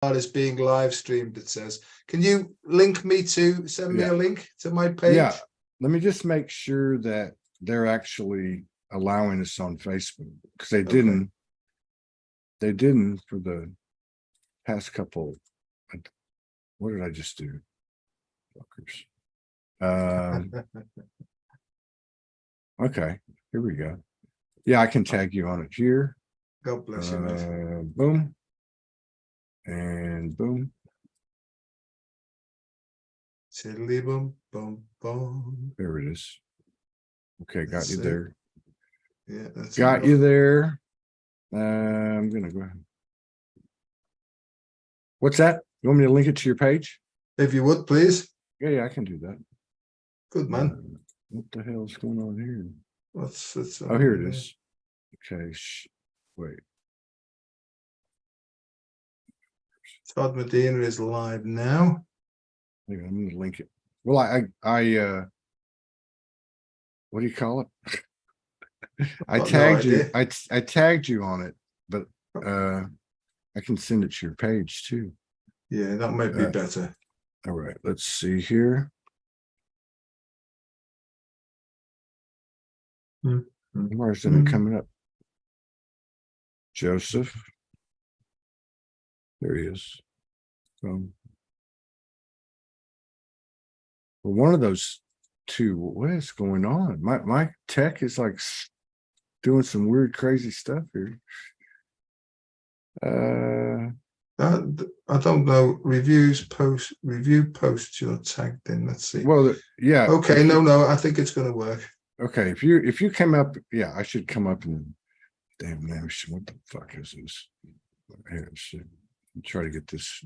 is being live streamed, it says. Can you send me a link to my page? Yeah, let me just make sure that they're actually allowing us on Facebook, because they didn't for the past couple. What did I just do? Fuckers. Okay, here we go. Yeah, I can tag you on it here. God bless you, mate. Boom. And boom. Tiddly boom, boom, boom. There it is. Okay, got you there. Yeah, that's got you there. I'm gonna go ahead. What's that? You want me to link it to your page? If you would, please. Yeah, I can do that. Good man. What the hell is going on here? Oh, here it is. Okay, wait. Todd Medina is live now. I'm gonna link it. Well, I what do you call it? I tagged you. I tagged you on it, but I can send it to your page too. Yeah, that might be better. All right, let's see here. Why isn't it coming up? Joseph. There he is. Well, one of those two. What is going on? My tech is like doing some weird, crazy stuff here. I don't know. Review posts you're tagged in. Let's see. Well, yeah. Okay, no, I think it's gonna work. Okay, if you come up, yeah, I should come up and damn man, what the fuck is this? Here, try to get this.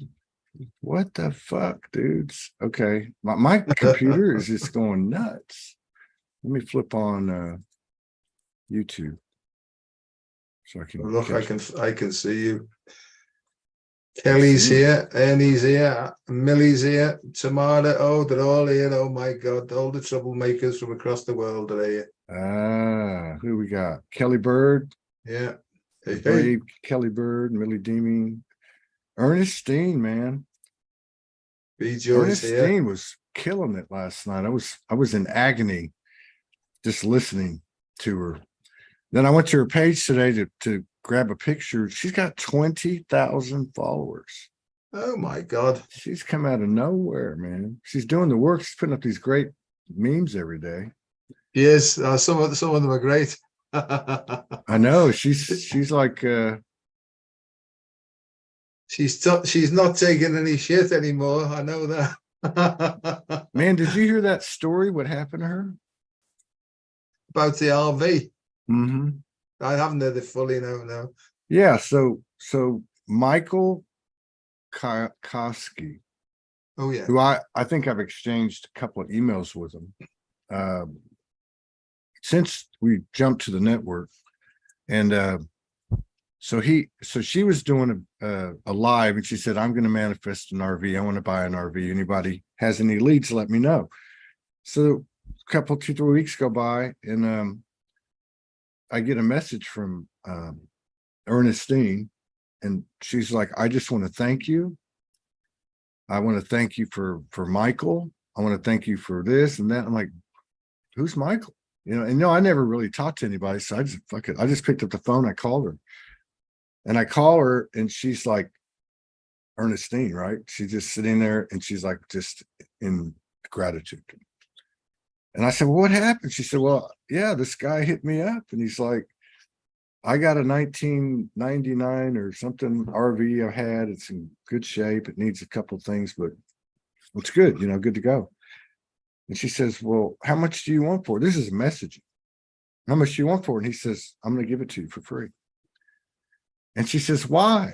What the fuck, dudes? Okay, my computer is just going nuts. Let me flip on YouTube so I can look. I can see you. Kelly's here, Ernie's here, Millie's here, Tamara. Oh, they're all here. Oh my God, all the troublemakers from across the world are here. Who we got? Kelly Bird. Yeah. Hey. Kelly Bird, Millie Deeming, Ernestine, man. Ernestine was killing it last night. I was in agony just listening to her. Then I went to her page today to grab a picture. She's got 20,000 followers. Oh my God. She's come out of nowhere, man. She's doing the work. She's putting up these great memes every day. Yes, some of them are great. I know. She's like she's not taking any shit anymore. I know that. Man, did you hear that story? What happened to her? About the RV. Mm-hmm. I haven't heard it fully now. Yeah, so Michael Koski. Oh yeah. Who I think I've exchanged a couple of emails with him since we jumped to the network, and so she was doing a live, and she said, "I'm going to manifest an RV. I want to buy an RV. Anybody has any leads? Let me know." So a couple 2-3 weeks go by, and I get a message from Ernestine, and she's like, "I just want to thank you. I want to thank you for Michael. I want to thank you for this and that." I'm like, "Who's Michael?" I never really talked to anybody, so I just picked up the phone. I called her, and I call her, and she's like, Ernestine, right? She's just sitting there, and she's like, just in gratitude. And I said, "Well, what happened?" She said, "Well, yeah, this guy hit me up, and he's like, I got a 1999 or something RV I had. It's in good shape. It needs a couple things, but it's good, good to go." And she says, "Well, how much do you want for it?" This is messaging. "How much do you want for it?" And he says, "I'm going to give it to you for free." And she says, "Why?"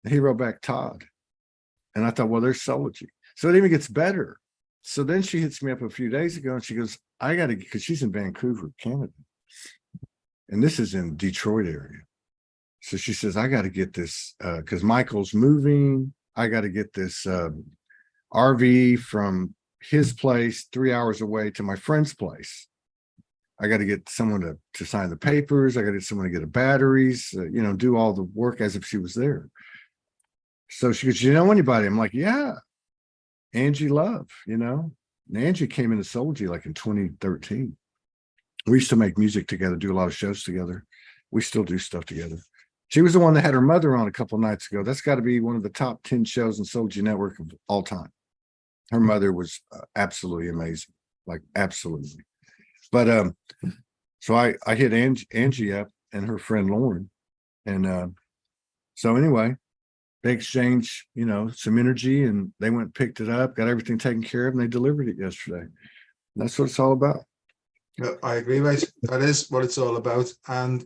And he wrote back, "Todd." And I thought, well, there's Sology. So it even gets better. So then she hits me up a few days ago, and she goes, "I got to," because she's in Vancouver, Canada. And this is in Detroit area. So she says, "I got to get this because Michael's moving. I got to get this RV from his place 3 hours away to my friend's place. I got to get someone to sign the papers. I got to get someone to get the batteries, do all the work as if she was there." So she goes, you know anybody? I'm like, yeah, Angie Love, you know. And Angie came into Soulgy like in 2013. We used to make music together, do a lot of shows together. We still do stuff together. She was the one that had her mother on a couple of nights ago. That's got to be one of the top 10 shows in Soulgy Network of all time. Her mother was absolutely amazing, like absolutely. But so I hit Angie up and her friend Lauren, and so anyway, they exchanged, you know, some energy, and they went and picked it up, got everything taken care of, and they delivered it yesterday. That's what it's all about. I agree, mate. That is what it's all about. And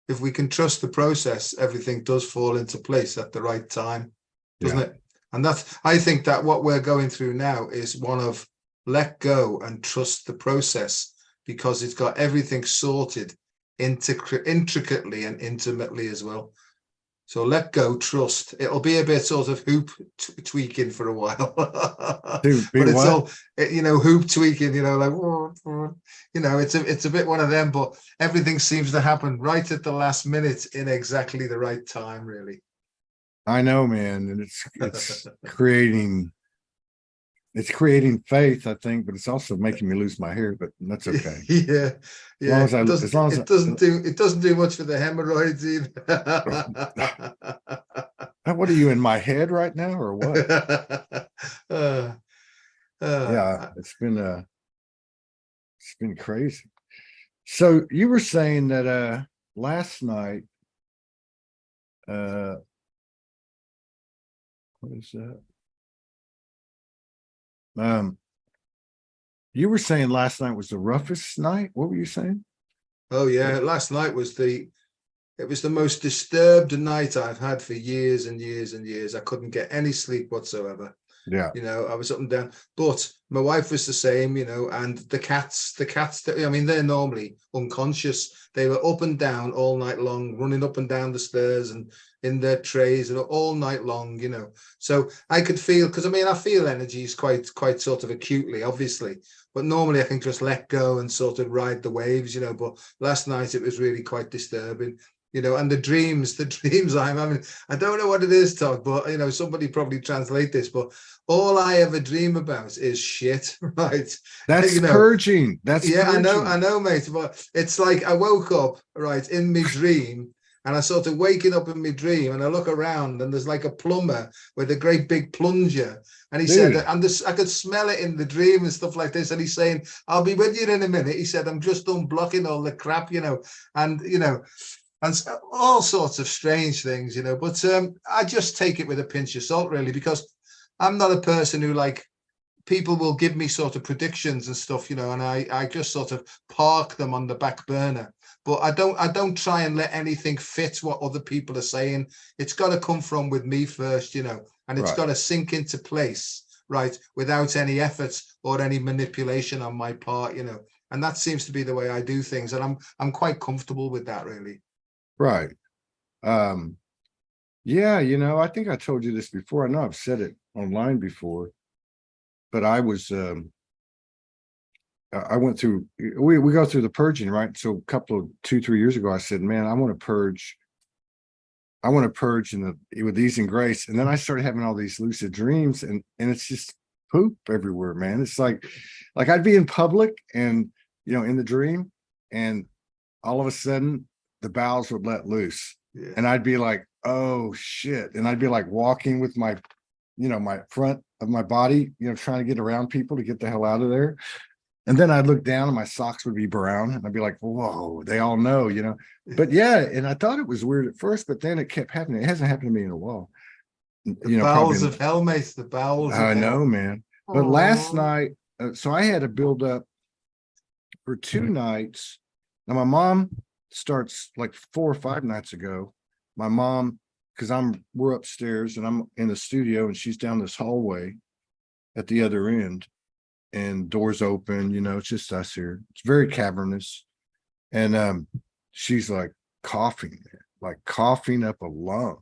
if we can trust the process, everything does fall into place at the right time, doesn't it? And I think that what we're going through now is one of let go and trust the process, because it's got everything sorted intricately and intimately as well. So let go, trust. It'll be a bit sort of hoop tweaking for a while, but it's all, you know, hoop tweaking. You know, like, you know, it's a bit one of them. But everything seems to happen right at the last minute in exactly the right time, really. I know, man, and it's creating faith, I think, but it's also making me lose my hair, but that's okay. Yeah. It doesn't do much for the hemorrhoids either. What are you, in my head right now or what? Yeah, it's been crazy. So you were saying that last night, what is that? You were saying last night was the roughest night. What were you saying? Oh yeah, last night was the most disturbed night I've had for years and years and years. I couldn't get any sleep whatsoever. Yeah. You know, I was up and down, but my wife was the same, you know, and the cats, I mean, they're normally unconscious. They were up and down all night long, running up and down the stairs and in their trays and all night long, you know. So I could feel, because I mean, I feel energies quite sort of acutely, obviously, but normally I can just let go and sort of ride the waves, you know. But last night it was really quite disturbing. You know, and the dreams I'm having, I don't know what it is, Todd, but, you know, somebody probably translate this, but all I ever dream about is shit, right? That's, you know, purging. That's, yeah, purging. I know, mate, but it's like I woke up, right, in my dream, and I sort of waking up in my dream, and I look around, and there's like a plumber with a great big plunger, and he said, and this, I could smell it in the dream and stuff like this, and he's saying, I'll be with you in a minute. He said, I'm just unblocking all the crap, you know, and, you know, and all sorts of strange things, you know. But I just take it with a pinch of salt, really, because I'm not a person who, like, people will give me sort of predictions and stuff, you know, and I just sort of park them on the back burner. But I don't try and let anything fit what other people are saying. It's got to come from with me first, you know, and it's got to sink into place, right, without any effort or any manipulation on my part, you know. And that seems to be the way I do things, and I'm quite comfortable with that, really. Right. Yeah, you know, I think I told you this before. I know I've said it online before, but I was I went through, we go through the purging, right? So a couple of 2-3 years ago, I said, man, I want to purge with ease and grace. And then I started having all these lucid dreams, and it's just poop everywhere, man. It's like I'd be in public and, you know, in the dream, and all of a sudden the bowels would let loose. Yeah. And I'd be like, oh shit. And I'd be like walking with my, you know, my front of my body, you know, trying to get around people to get the hell out of there. And then I'd look down and my socks would be brown, and I'd be like, whoa, they all know, you know. But yeah, and I thought it was weird at first, but then it kept happening. It hasn't happened to me in a while. The bowels of hell, mate. The bowels of hell. I know, man. But last night, so I had to build up for 2 nights. Now my mom starts like 4 or 5 nights ago. My mom, because we're upstairs and I'm in the studio, and she's down this hallway at the other end, and doors open, you know, it's just us here. It's very cavernous. And she's like coughing up a lung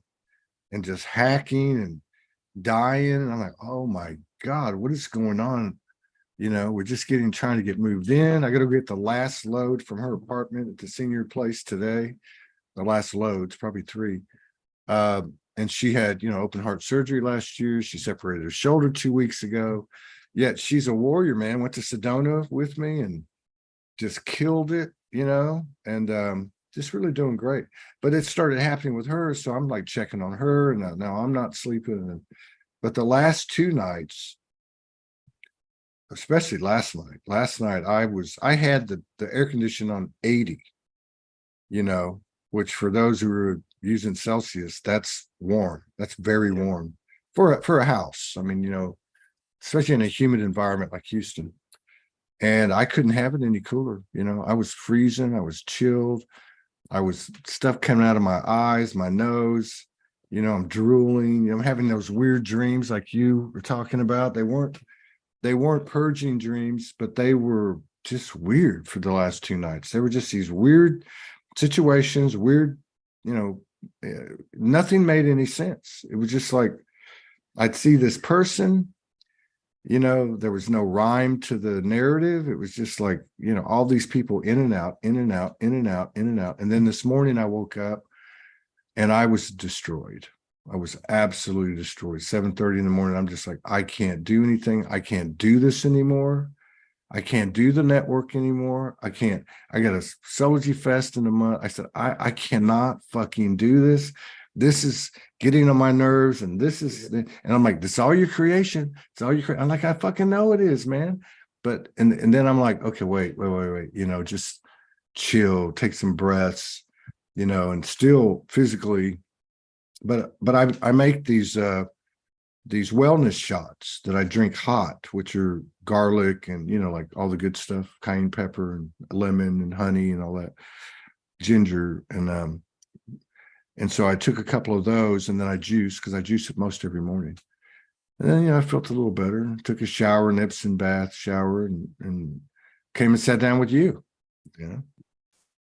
and just hacking and dying. And I'm like, oh my God, what is going on? You know, we're just trying to get moved in. I got to get the last load from her apartment at the senior place today. The last load's probably 3. and she had, open heart surgery last year. She separated her shoulder 2 weeks ago. Yet she's a warrior, man. Went to Sedona with me and just killed it, and just really doing great. But it started happening with her, so I'm like checking on her, and now I'm not sleeping. But the last 2 nights, especially last night, I had the air conditioning on 80, which for those who are using Celsius, that's warm. That's very warm for a house. I mean, especially in a humid environment like Houston. And I couldn't have it any cooler. I was freezing. I was chilled. I was stuff coming out of my eyes, my nose. I'm drooling. I'm having those weird dreams like you were talking about. They weren't purging dreams, but they were just weird for the last 2 nights. They were just these weird situations, nothing made any sense. It was just like I'd see this person. There was no rhyme to the narrative. It was just like, all these people in and out, in and out, in and out, in and out. And then this morning I woke up and I was destroyed. I was absolutely destroyed. 7:30 in the morning. I'm just like, I can't do anything. I can't do this anymore. I can't do the network anymore. I got a Sology Fest in a month. I said, I cannot fucking do this. This is getting on my nerves, and I'm like, this is all your creation. It's all your I'm like, I fucking know it is, man. But and then I'm like, okay, wait, just chill, take some breaths, and still physically, but I make these wellness shots that I drink hot, which are garlic and like all the good stuff, cayenne pepper and lemon and honey and all that, ginger, and so I took a couple of those, and then I juiced, because I juice it most every morning. And then, I felt a little better. Took a shower, an Epsom bath shower, and came and sat down with you.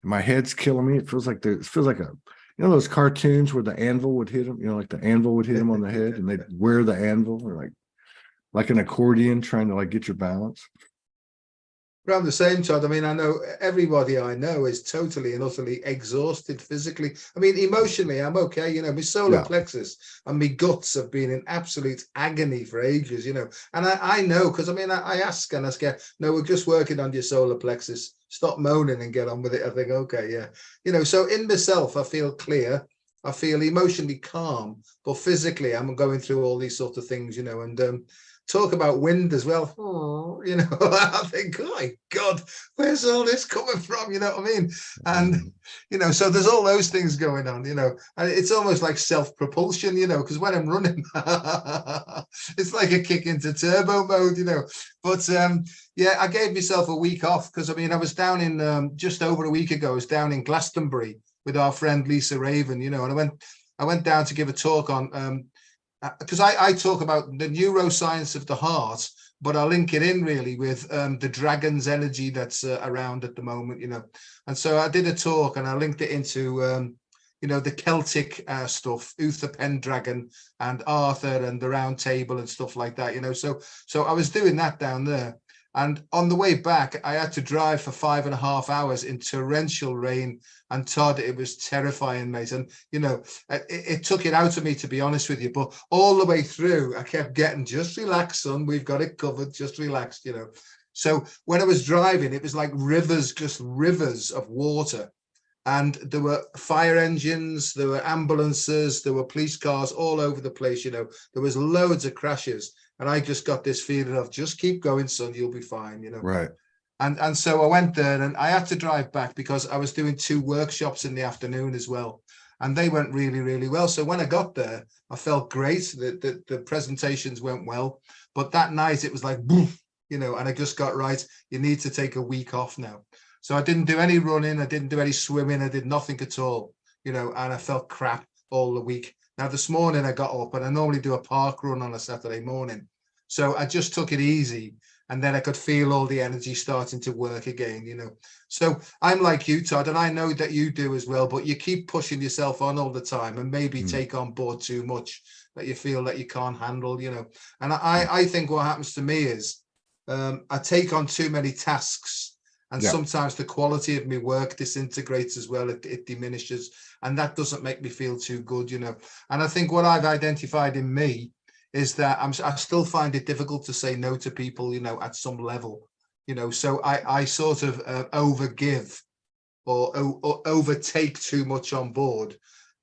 My head's killing me. It feels like those cartoons where the anvil would hit them. Like the anvil would hit them on the head, and they'd wear the anvil, or like an accordion, trying to get your balance. But I'm the same, Todd. I mean, I know everybody I know is totally and utterly exhausted physically. I mean, emotionally, I'm okay. My solar plexus and my guts have been in absolute agony for ages, And I know, because I ask, no, we're just working on your solar plexus. Stop moaning and get on with it. I think, okay, yeah. So in myself, I feel clear. I feel emotionally calm, but physically, I'm going through all these sort of things, and talk about wind as well. I think, oh my God, where's all this coming from? You know what I mean? And, so there's all those things going on, and it's almost like self-propulsion, because when I'm running, it's like a kick into turbo mode, But I gave myself a week off, because I was down in just over a week ago, I was down in Glastonbury with our friend Lisa Raven, and I went down to give a talk on because I talk about the neuroscience of the heart, but I link it in really with the dragon's energy that's around at the moment, And so I did a talk and I linked it into, the Celtic stuff, Uther Pendragon and Arthur and the Round Table and stuff like that, So I was doing that down there. And on the way back, I had to drive for 5.5 hours in torrential rain. And Todd, it was terrifying, mate. And, it took it out of me, to be honest with you. But all the way through, I kept getting, just relax, son. We've got it covered. Just relax, So when I was driving, it was like rivers, just rivers of water. And there were fire engines, there were ambulances, there were police cars all over the place. There was loads of crashes. And I just got this feeling of, just keep going, son, you'll be fine, Right. And so I went there, and I had to drive back because I was doing 2 workshops in the afternoon as well. And they went really, really well. So when I got there, I felt great. The presentations went well. But that night it was like, boom, and I just got right. You need to take a week off now. So I didn't do any running. I didn't do any swimming. I did nothing at all, and I felt crap all the week. Now, this morning I got up, and I normally do a park run on a Saturday morning. So I just took it easy, and then I could feel all the energy starting to work again, So I'm like you, Todd, and I know that you do as well, but you keep pushing yourself on all the time and maybe take on board too much that you feel that you can't handle, And I think what happens to me is I take on too many tasks, And Yeah. sometimes the quality of my work disintegrates as well. It diminishes, and that doesn't make me feel too good, And I think what I've identified in me is that I still find it difficult to say no to people, at some level, So I sort of overgive or overtake too much on board,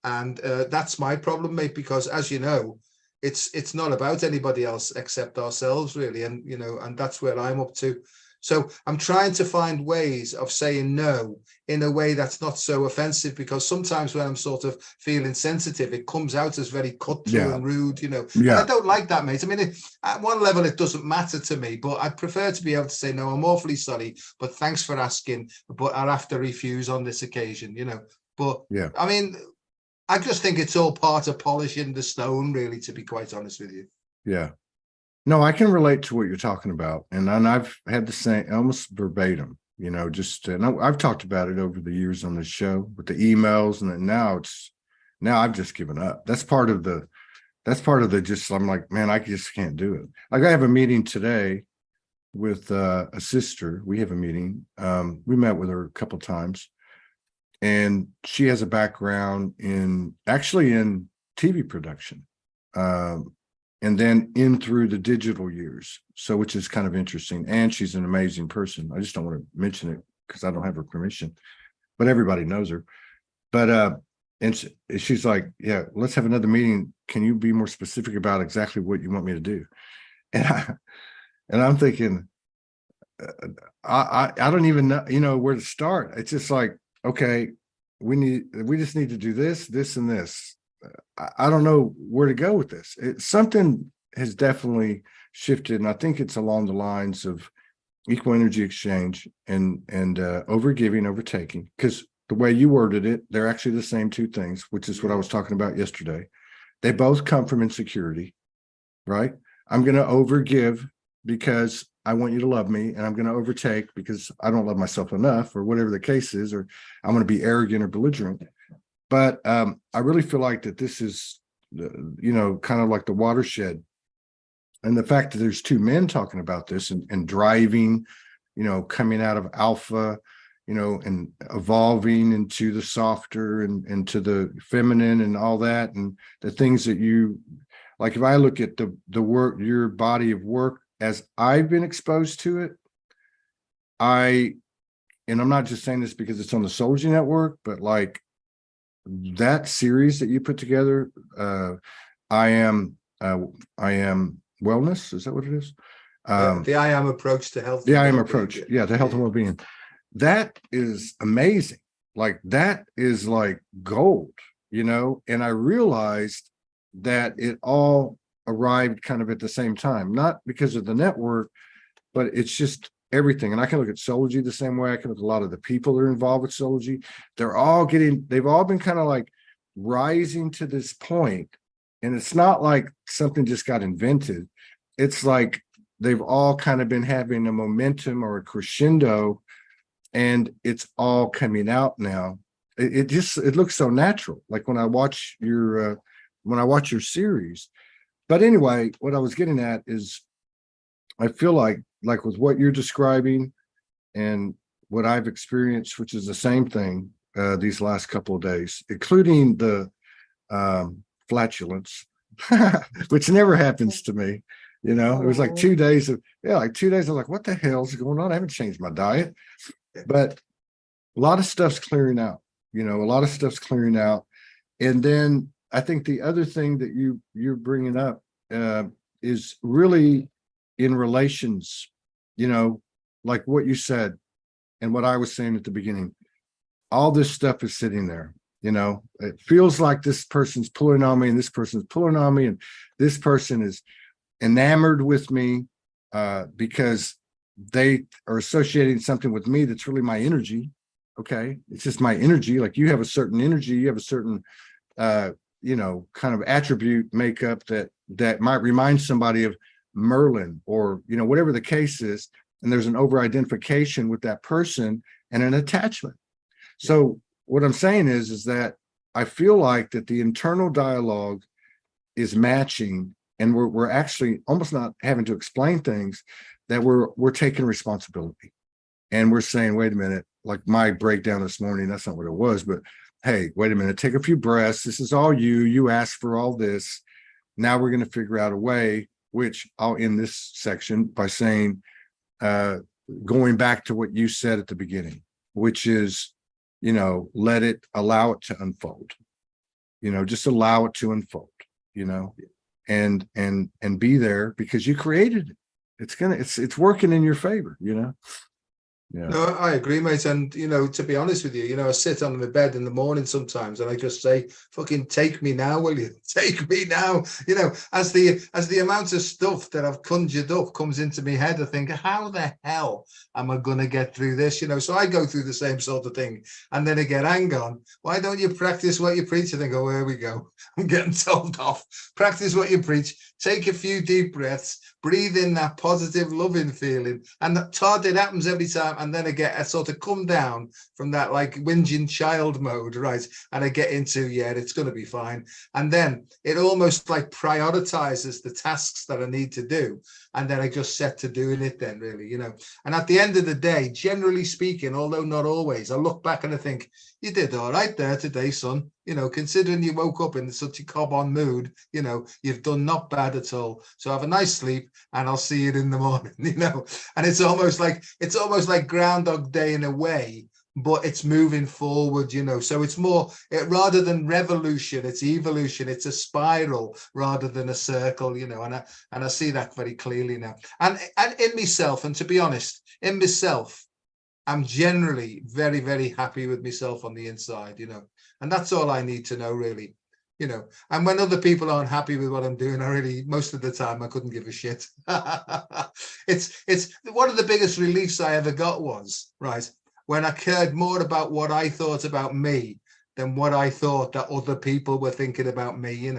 and that's my problem, mate. Because as you know, it's not about anybody else except ourselves, really, and and that's where I'm up to. So I'm trying to find ways of saying no in a way that's not so offensive, because sometimes when I'm sort of feeling sensitive, it comes out as very cut through and rude, And I don't like that, mate. I mean, at one level, it doesn't matter to me, but I'd prefer to be able to say, no, I'm awfully sorry, but thanks for asking, but I'll have to refuse on this occasion, But Yeah. I mean, I just think it's all part of polishing the stone, really, to be quite honest with you. Yeah. No, I can relate to what you're talking about. And I've had the same, almost verbatim, just, and I've talked about it over the years on the show with the emails. And then now I've just given up. That's part of the just, I'm like, man, I just can't do it. Like I have a meeting today with a sister. We have a meeting. We met with her a couple of times, and she has a background in TV production. And then in through the digital years. So, which is kind of interesting. And she's an amazing person. I just don't want to mention it because I don't have her permission, but everybody knows her. But, and she's like, yeah, let's have another meeting. Can you be more specific about exactly what you want me to do? And I'm thinking, I don't even know, where to start. It's just like, okay, we just need to do this, and this. I don't know where to go with this. Something has definitely shifted, and I think it's along the lines of equal energy exchange and overgiving, overtaking. Because the way you worded it, they're actually the same two things, which is what I was talking about yesterday. They both come from insecurity, right? I'm going to overgive because I want you to love me, and I'm going to overtake because I don't love myself enough, or whatever the case is, or I'm going to be arrogant or belligerent. But I really feel like that this is, kind of like the watershed. And the fact that there's two men talking about this and driving, coming out of alpha, and evolving into the softer and into the feminine and all that. And the things that you, like, if I look at the work, your body of work, as I've been exposed to it, and I'm not just saying this because it's on the Soulspeaks Network, but like, that series that you put together, I am wellness. Is that what it is? The I am approach to health. The I am approach. Yeah, to health and well-being. That is amazing. Like, that is like gold, and I realized that it all arrived kind of at the same time, not because of the network, but it's just everything. And I can look at Soulspeaks the same way. I can look at a lot of the people that are involved with Soulspeaks. They've all been kind of like rising to this point. And it's not like something just got invented. It's like they've all kind of been having a momentum or a crescendo, and it's all coming out now. It looks so natural. Like when I watch your series. But anyway, what I was getting at is, I feel like with what you're describing and what I've experienced, which is the same thing these last couple of days, including the flatulence, which never happens to me. It was like 2 days of, I'm like, what the hell's going on? I haven't changed my diet, but a lot of stuff's clearing out, And then I think the other thing that you're bringing up is really in relations, like what you said and what I was saying at the beginning. All this stuff is sitting there, it feels like this person's pulling on me and this person's pulling on me, and this person is enamored with me because they are associating something with me that's really my energy. Okay, it's just my energy. Like, you have a certain energy, you have a certain kind of attribute makeup that might remind somebody of Merlin, or whatever the case is, and there's an over-identification with that person and an attachment. So what I'm saying is that I feel like that the internal dialogue is matching, and we're actually almost not having to explain things, that we're taking responsibility. And we're saying, wait a minute, like my breakdown this morning, that's not what it was, but hey, wait a minute, take a few breaths. This is all you asked for all this. Now we're going to figure out a way, which I'll end this section by saying, going back to what you said at the beginning, which is, allow it to unfold, just allow it to unfold, and be there because you created it. It's working in your favor, Yeah. No, I agree, mate. And, to be honest with you, I sit on my bed in the morning sometimes and I just say, fucking take me now, will you? Take me now. As the amount of stuff that I've conjured up comes into my head, I think, how the hell am I going to get through this? So I go through the same sort of thing. And then again, hang on, why don't you practice what you preach? And I go, here we go. I'm getting told off. Practice what you preach. Take a few deep breaths, breathe in that positive, loving feeling. And Todd, it happens every time. And then I sort of come down from that like whinging child mode, right? And I get into, yeah, it's going to be fine. And then it almost like prioritizes the tasks that I need to do. And then I just set to doing it then, really, And at the end of the day, generally speaking, although not always, I look back and I think, you did all right there today, son. Considering you woke up in such a cob-on mood, you've done not bad at all. So have a nice sleep and I'll see you in the morning, And it's almost like Groundhog Day in a way, but it's moving forward, So it's more, rather than revolution, it's evolution. It's a spiral rather than a circle, And I see that very clearly now. And in myself, and to be honest, in myself, I'm generally very, very happy with myself on the inside, and that's all I need to know, really, and when other people aren't happy with what I'm doing, most of the time, I couldn't give a shit. It's one of the biggest reliefs I ever got was, right, when I cared more about what I thought about me than what I thought that other people were thinking about me,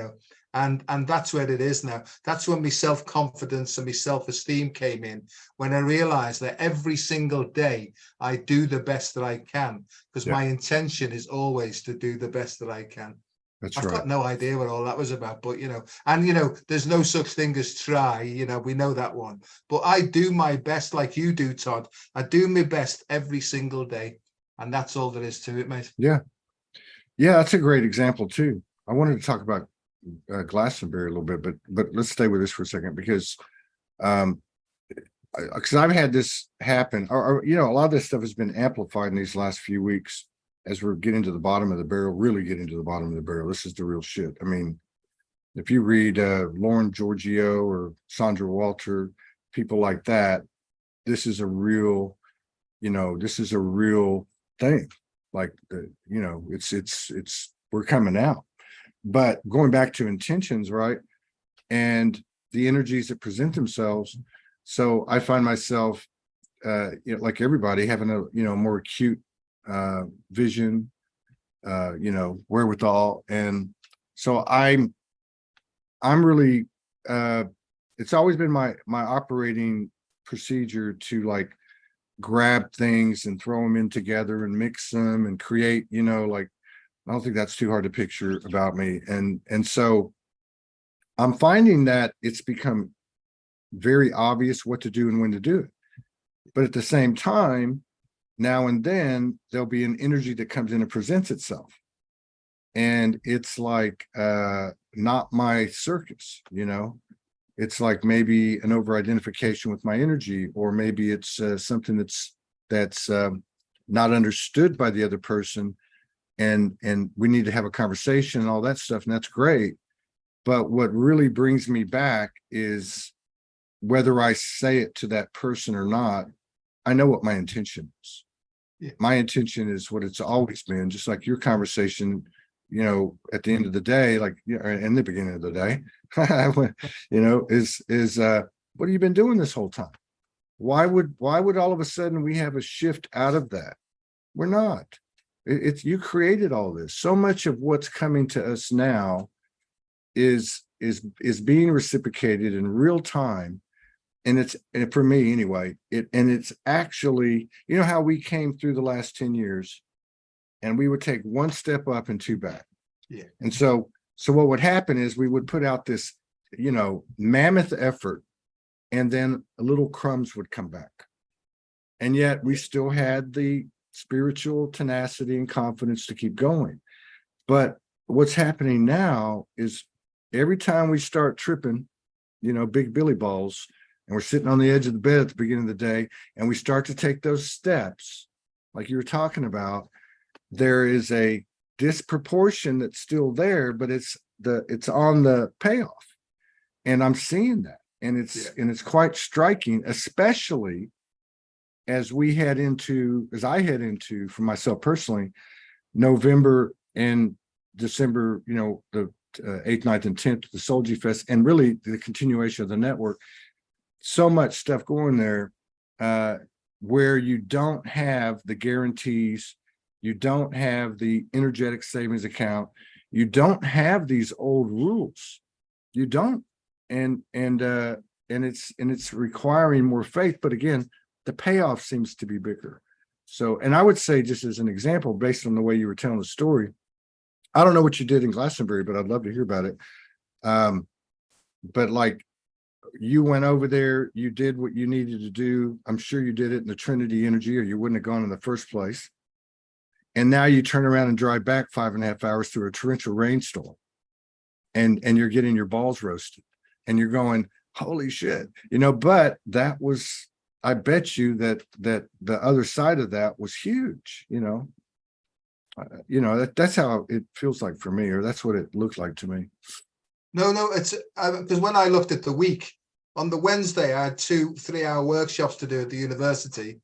And that's where it is now. That's when my self-confidence and my self-esteem came in, when I realized that every single day I do the best that I can, because my intention is always to do the best that I can. I've got no idea what all that was about, but there's no such thing as try, we know that one. But I do my best like you do, Todd. I do my best every single day. And that's all there is to it, mate. Yeah. Yeah, that's a great example too. I wanted to talk about Glastonbury a little bit, but let's stay with this for a second because I've had this happen, or a lot of this stuff has been amplified in these last few weeks as we're getting to the bottom of the barrel, really getting to the bottom of the barrel. This is the real shit. I mean, if you read Lauren Giorgio or Sandra Walter, people like that, this is a real thing. Like it's we're coming out. But going back to intentions, right? And the energies that present themselves. So I find myself, like everybody, having a more acute vision, wherewithal. And so I'm really, it's always been my operating procedure to like grab things and throw them in together and mix them and create, I don't think that's too hard to picture about me. And so I'm finding that it's become very obvious what to do and when to do it. But at the same time, now and then there'll be an energy that comes in and presents itself. And it's like not my circus, It's like maybe an over-identification with my energy, or maybe it's something that's not understood by the other person. And we need to have a conversation and all that stuff, and that's great. But what really brings me back is whether I say it to that person or not, I know what my intention is. Yeah. My intention is what it's always been, just like your conversation, at the end of the day, like in the beginning of the day, is what have you been doing this whole time? Why would all of a sudden we have a shift out of that? We're not. It's you created all this. So much of what's coming to us now is being reciprocated in real time, and for me anyway. It's actually, how we came through the last 10 years, and we would take one step up and two back. Yeah. And so what would happen is we would put out this, mammoth effort, and then little crumbs would come back. And yet we still had the spiritual tenacity and confidence to keep going. But what's happening now is every time we start tripping, big Billy balls, and we're sitting on the edge of the bed at the beginning of the day, and we start to take those steps, like you were talking about, there is a disproportion that's still there, but it's on the payoff. And I'm seeing that. And it's quite striking, especially as I head into, for myself personally, November and December, the 8th, 9th, and 10th, the Soul G Fest, and really the continuation of the network. So much stuff going there where you don't have the guarantees, you don't have the energetic savings account, you don't have these old rules. You don't. And it's requiring more faith. But again, the payoff seems to be bigger. So, and I would say, just as an example, based on the way you were telling the story, I don't know what you did in Glastonbury, but I'd love to hear about it. But like, you went over there, you did what you needed to do. I'm sure you did it in the Trinity energy, or you wouldn't have gone in the first place. And now you turn around and drive back 5.5 hours through a torrential rainstorm, and you're getting your balls roasted, and you're going, holy shit, but that was, I bet you that the other side of that was huge, that's how it feels like for me, or that's what it looked like to me. No, it's because when I looked at the week, on the Wednesday, I had 2 3-hour workshops to do at the university.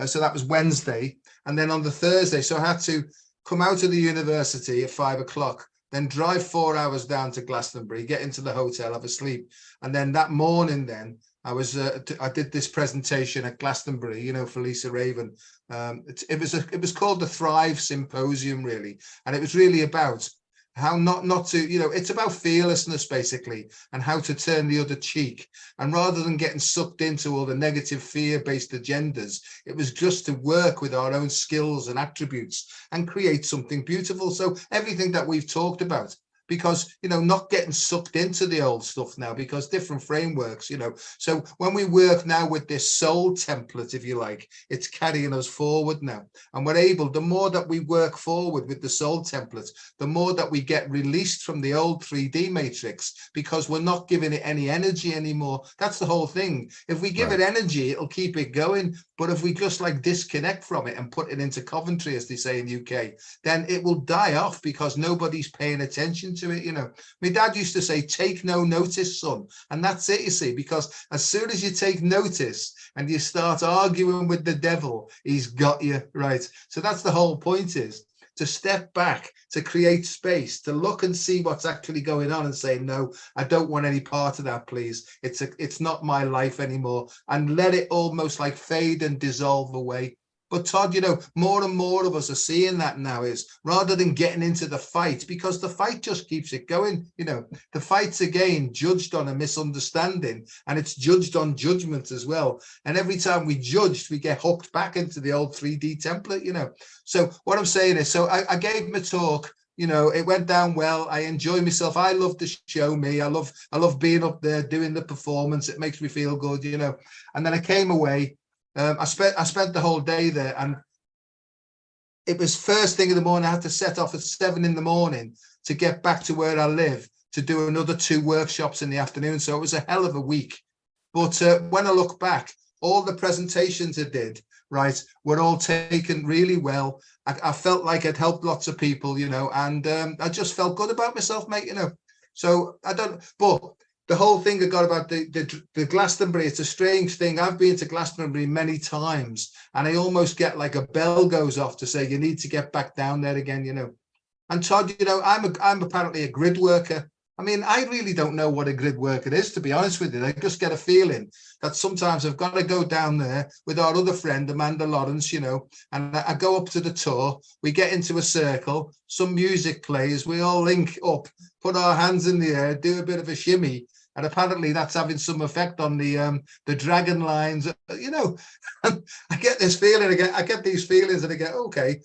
So that was Wednesday. And then on the Thursday, so I had to come out of the university at 5 o'clock, then drive 4 hours down to Glastonbury, get into the hotel, have a sleep. And then that morning, then I did this presentation at Glastonbury, for Lisa Raven. It was called the Thrive Symposium, really. And it was really about how not to, it's about fearlessness, basically, and how to turn the other cheek. And rather than getting sucked into all the negative fear-based agendas, it was just to work with our own skills and attributes and create something beautiful. So everything that we've talked about, because, not getting sucked into the old stuff now, because different frameworks, So when we work now with this soul template, if you like, it's carrying us forward now. And we're able, the more that we work forward with the soul template, the more that we get released from the old 3D matrix, because we're not giving it any energy anymore. That's the whole thing. If we give it energy, it'll keep it going. But if we just disconnect from it and put it into Coventry, as they say in UK, then it will die off, because nobody's paying attention to it. My dad used to say, take no notice, son. And that's it, you see, because as soon as you take notice and you start arguing with the devil, he's got you, right? So that's the whole point, is to step back, to create space, to look and see what's actually going on and say, no, I don't want any part of that, please. It's not my life anymore, and let it almost fade and dissolve away. But Todd, more and more of us are seeing that now, is rather than getting into the fight, because the fight just keeps it going. The fight's again judged on a misunderstanding, and it's judged on judgment as well. And every time we judged, we get hooked back into the old 3D template, So what I'm saying is, so I gave my talk, it went down well. I enjoy myself. I love the show, me. I love being up there doing the performance. It makes me feel good, And then I came away. I spent the whole day there, and it was first thing in the morning. I had to set off at 7 in the morning to get back to where I live to do another 2 workshops in the afternoon. So it was a hell of a week. But when I look back, all the presentations I did, were all taken really well. I felt like I'd helped lots of people, and I just felt good about myself, mate, So I don't, but the whole thing I got about the Glastonbury, it's a strange thing. I've been to Glastonbury many times, and I almost get a bell goes off to say you need to get back down there again, And Todd, I'm apparently a grid worker. I mean, I really don't know what a grid worker is, to be honest with you. I just get a feeling that sometimes I've got to go down there with our other friend, Amanda Lawrence, and I go up to the tour. We get into a circle, some music plays, we all link up, put our hands in the air, do a bit of a shimmy. And apparently that's having some effect on the dragon lines, I get this feeling, I get these feelings, and I get, okay,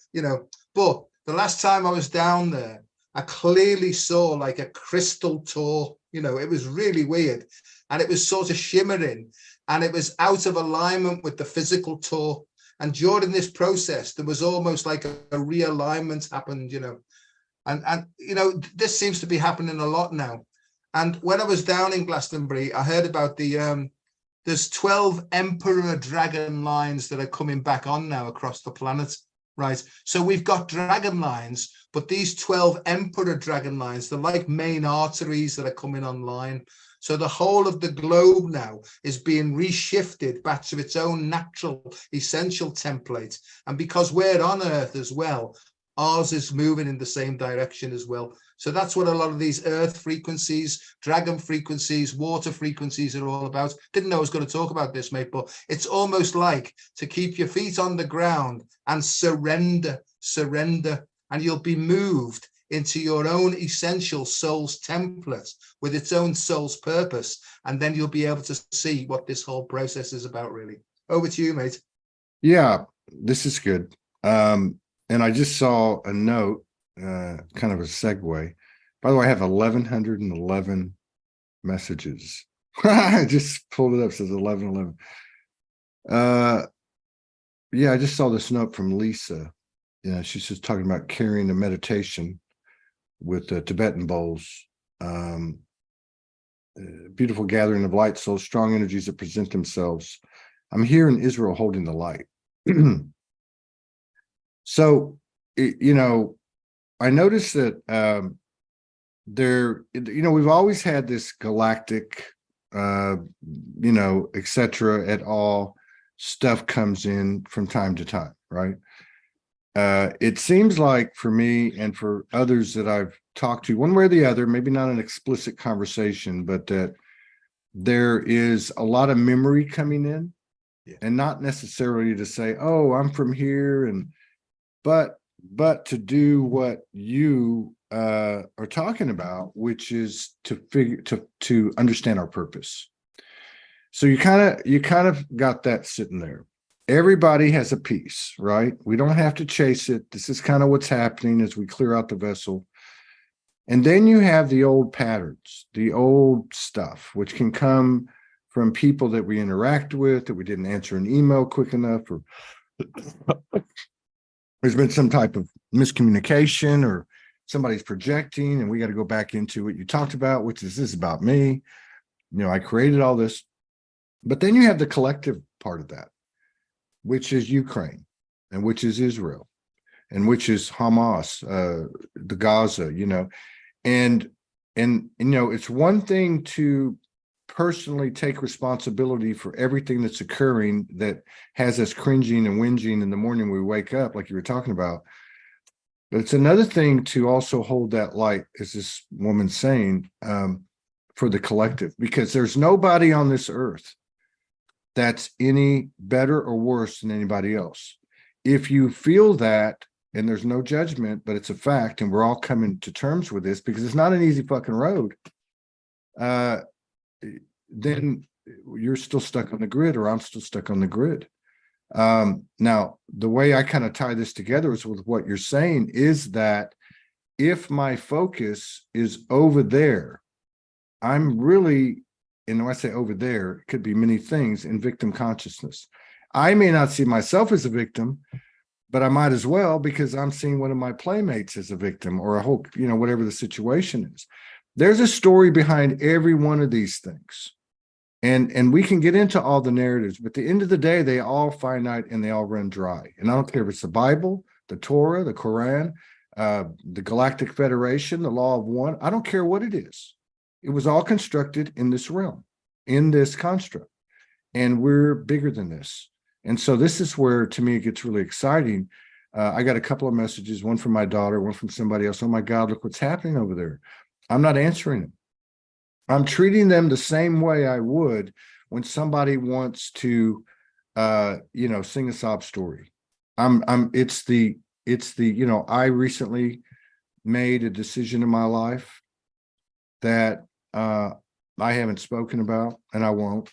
But the last time I was down there, I clearly saw a crystal tour, it was really weird. And it was sort of shimmering, and it was out of alignment with the physical tour. And during this process, there was almost like a realignment happened, and this seems to be happening a lot now. And when I was down in Glastonbury, I heard about there's 12 emperor dragon lines that are coming back on now across the planet, right? So we've got dragon lines, but these 12 emperor dragon lines, they're like main arteries that are coming online. So the whole of the globe now is being reshifted back to its own natural, essential template. And because we're on Earth as well, ours is moving in the same direction as well. So that's what a lot of these earth frequencies, dragon frequencies, water frequencies are all about. Didn't know I was going to talk about this, mate, but it's almost like to keep your feet on the ground and surrender, and you'll be moved into your own essential soul's template with its own soul's purpose. And then you'll be able to see what this whole process is about, really. Over to you, mate. Yeah, this is good. And I just saw a note, kind of a segue. By the way, I have 1,111 messages. I just pulled it up, it says 1111. Yeah, I just saw this note from Lisa. Yeah, she's just talking about carrying a meditation with the Tibetan bowls. Beautiful gathering of light souls, strong energies that present themselves. I'm here in Israel holding the light. So, I noticed that we've always had this galactic, et cetera, et al. Stuff comes in from time to time, right? It seems like for me and for others that I've talked to, one way or the other, maybe not an explicit conversation, but that there is a lot of memory coming in, and not necessarily to say, oh, I'm from here, but to do what you are talking about, which is to understand our purpose. So you kind of got that sitting there. Everybody has a piece, right? We don't have to chase it. This is kind of what's happening as we clear out the vessel. And then you have the old patterns, the old stuff, which can come from people that we interact with, that we didn't answer an email quick enough, or there's been some type of miscommunication, or somebody's projecting, and we got to go back into what you talked about, which is this about me. I created all this. But then you have the collective part of that, which is Ukraine, and which is Israel, and which is Hamas, the Gaza, and it's one thing to personally take responsibility for everything that's occurring that has us cringing and whinging in the morning we wake up, like you were talking about. But it's another thing to also hold that light, as this woman's saying, for the collective, because there's nobody on this earth that's any better or worse than anybody else. If you feel that, and there's no judgment, but it's a fact, and we're all coming to terms with this because it's not an easy fucking road, then you're still stuck on the grid, or I'm still stuck on the grid. Now, the way I kind of tie this together is with what you're saying, is that if my focus is over there, I'm really, and when I say over there, it could be many things, in victim consciousness. I may not see myself as a victim, but I might as well, because I'm seeing one of my playmates as a victim, or a whole, whatever the situation is. There's a story behind every one of these things. And we can get into all the narratives, but at the end of the day, they all finite and they all run dry. And I don't care if it's the Bible, the Torah, the Quran, the Galactic Federation, the Law of One. I don't care what it is. It was all constructed in this realm, in this construct. And we're bigger than this. And so this is where, to me, it gets really exciting. I got a couple of messages, one from my daughter, one from somebody else. Oh my God, look what's happening over there. I'm not answering them. I'm treating them the same way I would when somebody wants to, sing a sob story. I recently made a decision in my life that I haven't spoken about, and I won't,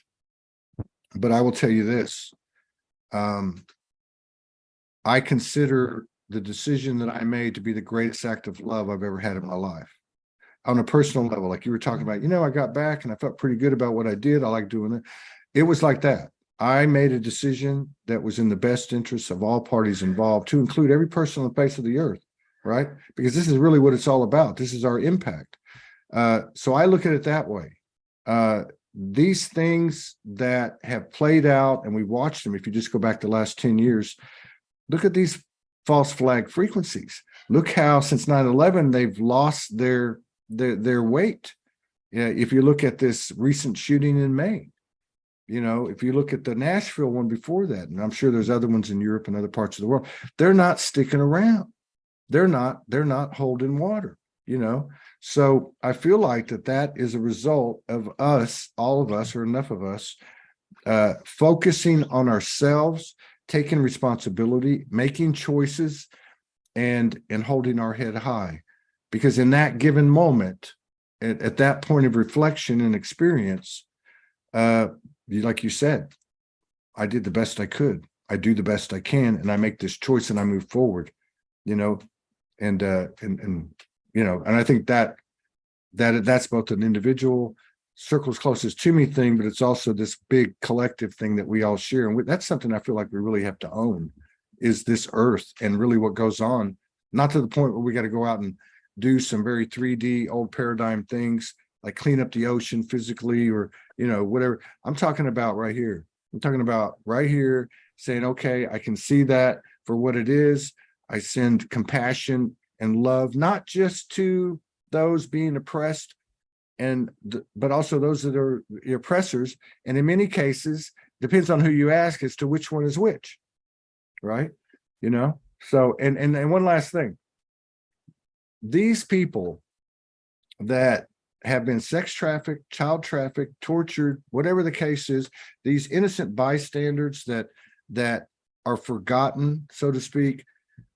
but I will tell you this. I consider the decision that I made to be the greatest act of love I've ever had in my life. On a personal level, like you were talking about, I got back and I felt pretty good about what I did. I like doing it. It was like that. I made a decision that was in the best interest of all parties involved, to include every person on the face of the earth, right? Because this is really what it's all about. This is our impact. So I look at it that way. These things that have played out, and we watched them, if you just go back the last 10 years, look at these false flag frequencies. Look how since 9/11, they've lost their weight. If you look at this recent shooting in Maine, if you look at the Nashville one before that, and I'm sure there's other ones in Europe and other parts of the world, they're not sticking around. They're not holding water, So I feel like that is a result of us, all of us, or enough of us, focusing on ourselves, taking responsibility, making choices, and holding our head high. Because in that given moment, at that point of reflection and experience, like you said, I did the best I could. I do the best I can, and I make this choice and I move forward, and I think that's both an individual circles closest to me thing, but it's also this big collective thing that we all share. And that's something I feel like we really have to own, is this earth and really what goes on, not to the point where we got to go out and do some very 3D old paradigm things like clean up the ocean physically or, whatever. I'm talking about right here. I'm talking about right here saying, okay, I can see that for what it is. I send compassion and love, not just to those being oppressed, but also those that are the oppressors. And in many cases, depends on who you ask as to which one is which, right? So, and one last thing. These people that have been sex trafficked, child trafficked, tortured, whatever the case is, these innocent bystanders that are forgotten, so to speak,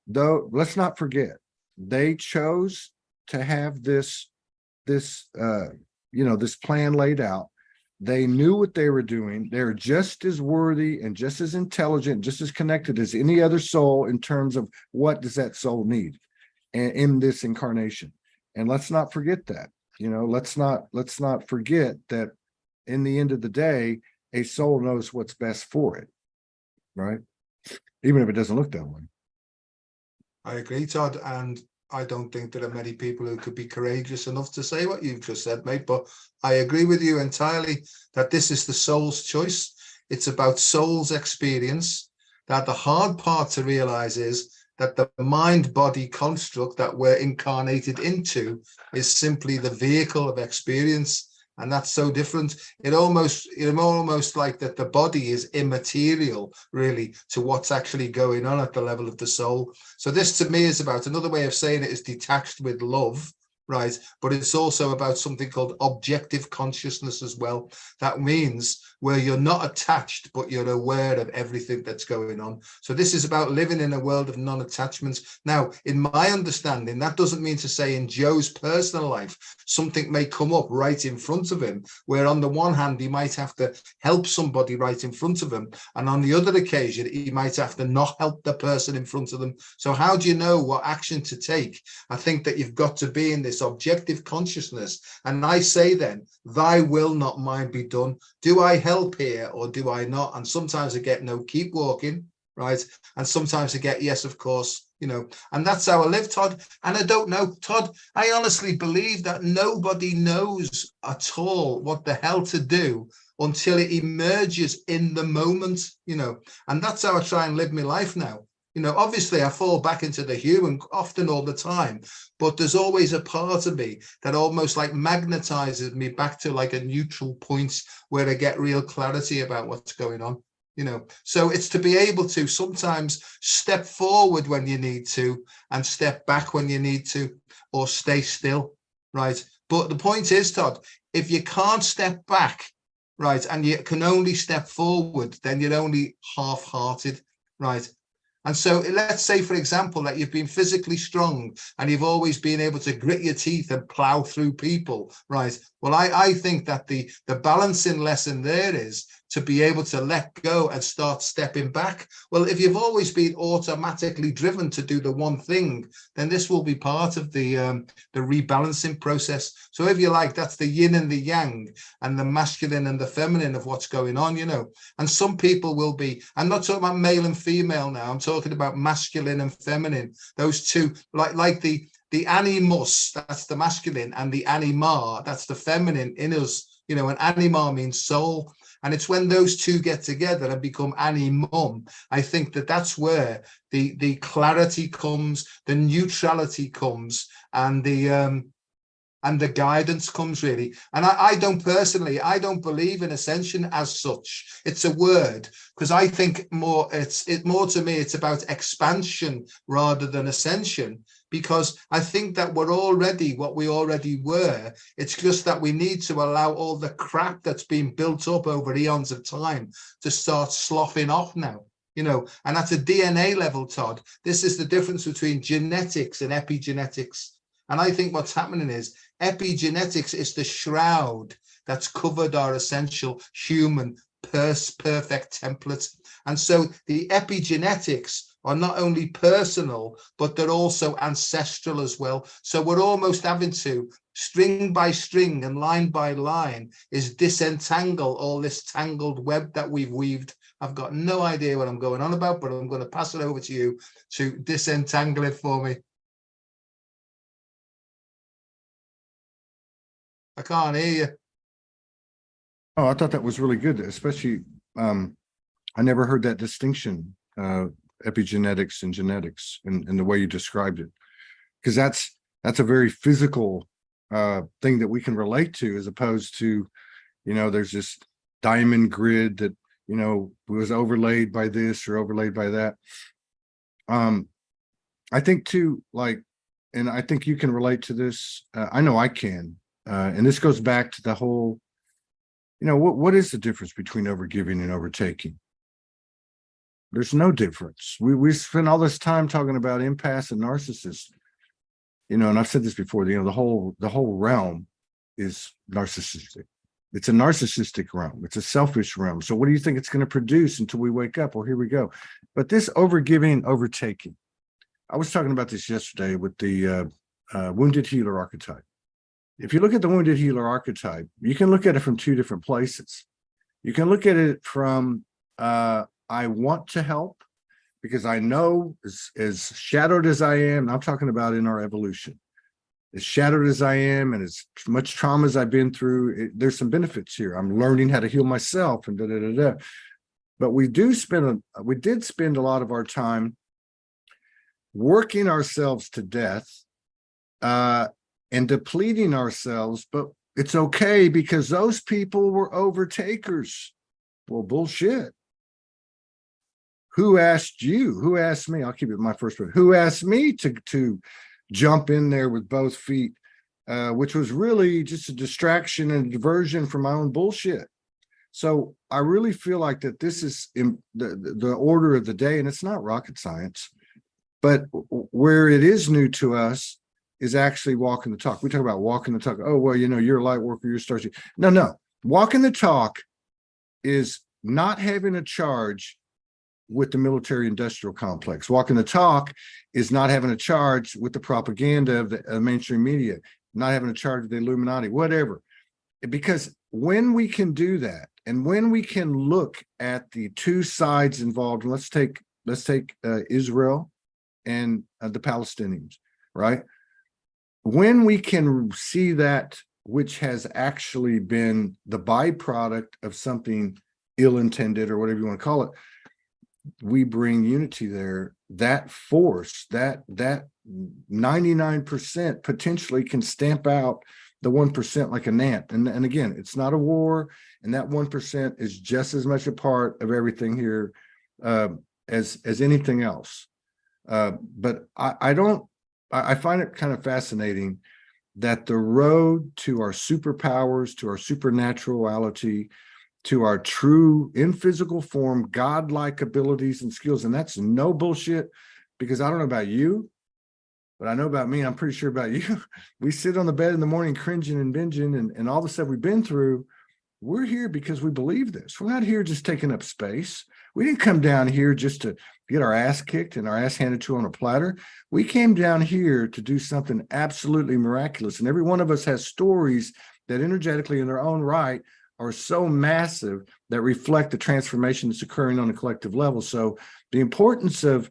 though, let's not forget, they chose to have this plan laid out. They knew what they were doing. They're just as worthy and just as intelligent, just as connected as any other soul in terms of what does that soul need in this incarnation. And let's not forget that. Let's not forget that in the end of the day, a soul knows what's best for it, right? Even if it doesn't look that way. I agree, Todd, and I don't think there are many people who could be courageous enough to say what you've just said, mate, but I agree with you entirely that this is the soul's choice. It's about soul's experience, that the hard part to realize is that the mind-body construct that we're incarnated into is simply the vehicle of experience. And that's so different. It almost like that the body is immaterial, really, to what's actually going on at the level of the soul. So this to me is about, another way of saying it is detached with love, right? But it's also about something called objective consciousness as well. That means where you're not attached, but you're aware of everything that's going on. So this is about living in a world of non-attachments. Now, in my understanding, that doesn't mean to say in Joe's personal life, something may come up right in front of him, where on the one hand, he might have to help somebody right in front of him. And on the other occasion, he might have to not help the person in front of them. So how do you know what action to take? I think that you've got to be in this objective consciousness. And I say then, thy will, not mine, be done. Do I help here or do I not? And sometimes I get no, keep walking, right? And sometimes I get yes, of course, and that's how I live, Todd. And I don't know, Todd, I honestly believe that nobody knows at all what the hell to do until it emerges in the moment, and that's how I try and live my life now. Obviously I fall back into the human often all the time, but there's always a part of me that almost like magnetizes me back to like a neutral point where I get real clarity about what's going on. So it's to be able to sometimes step forward when you need to and step back when you need to, or stay still, right? But the point is, Todd, if you can't step back, right, and you can only step forward, then you're only half-hearted, right? And so let's say, for example, that you've been physically strong and you've always been able to grit your teeth and plow through people, right? Well, I think that the balancing lesson there is to be able to let go and start stepping back. Well, if you've always been automatically driven to do the one thing, then this will be part of the rebalancing process. So if you like, that's the yin and the yang, and the masculine and the feminine of what's going on, you know. And some people will be, I'm not talking about male and female now, I'm talking about masculine and feminine. Those two, like the animus, that's the masculine, and the anima, that's the feminine in us, you know. And anima means soul. And it's when those two get together and become animum, I think that that's where the clarity comes, the neutrality comes, and the guidance comes, really. And I don't believe in ascension as such. It's a word, because I think more to me, it's about expansion rather than ascension, because I think that we're already what we already were. It's just that we need to allow all the crap that's been built up over eons of time to start sloughing off now. You know, and at a DNA level, Todd, this is the difference between genetics and epigenetics. And I think what's happening is epigenetics is the shroud that's covered our essential human perfect template. And so the epigenetics are not only personal, but they're also ancestral as well. So we're almost having to, string by string and line by line, is disentangle all this tangled web that we've weaved. I've got no idea what I'm going on about, but I'm going to pass it over to you to disentangle it for me. I can't hear you. Oh, I thought that was really good, especially I never heard that distinction, epigenetics and genetics, in the way you described it, because that's a very physical thing that we can relate to, as opposed to, you know, there's this diamond grid that, you know, was overlaid by this or overlaid by that. I think too, like, and I think you can relate to this. I know I can. And this goes back to the whole, you know, what is the difference between overgiving and overtaking? There's no difference. We spend all this time talking about empaths and narcissists, you know, and I've said this before, you know, the whole realm is narcissistic. It's a narcissistic realm. It's a selfish realm. So what do you think it's going to produce until we wake up? Well, here we go. But this overgiving, overtaking, I was talking about this yesterday with the wounded healer archetype. If you look at the wounded healer archetype, you can look at it from two different places. You can look at it from, I want to help, because I know as shadowed as I am, and I'm talking about in our evolution, as shadowed as I am and as much trauma as I've been through, there's some benefits here. I'm learning how to heal myself and da-da-da-da. But we did spend a lot of our time working ourselves to death, and depleting ourselves, but it's okay because those people were overtakers. Well, bullshit. Who asked you? Who asked me? I'll keep it my first word. Who asked me to jump in there with both feet, which was really just a distraction and a diversion from my own bullshit. So I really feel like that this is in the order of the day, and it's not rocket science, but where it is new to us is actually walking the talk. We talk about walking the talk. Oh, well, you know, you're a light worker, you're starting. No. Walking the talk is not having a charge with the military industrial complex. Walking the talk is not having a charge with the propaganda of the mainstream media, not having a charge with the Illuminati, whatever. Because when we can do that, and when we can look at the two sides involved, and let's take Israel and the Palestinians, right? When we can see that which has actually been the byproduct of something ill-intended or whatever you want to call it, we bring unity there. That force, that 99% potentially can stamp out the 1% like an ant. And again, it's not a war, and that 1% is just as much a part of everything here as anything else. But I find it kind of fascinating that the road to our superpowers, to our supernaturality, to our true in physical form, godlike abilities and skills, and that's no bullshit, because I don't know about you, but I know about me. I'm pretty sure about you. We sit on the bed in the morning cringing and binging and all the stuff we've been through. we're here because we believe this. We're not here just taking up space. We didn't come down here just to get our ass kicked and our ass handed to on a platter. We came down here to do something absolutely miraculous. And every one of us has stories that energetically in their own right are so massive that reflect the transformation that's occurring on a collective level. So the importance of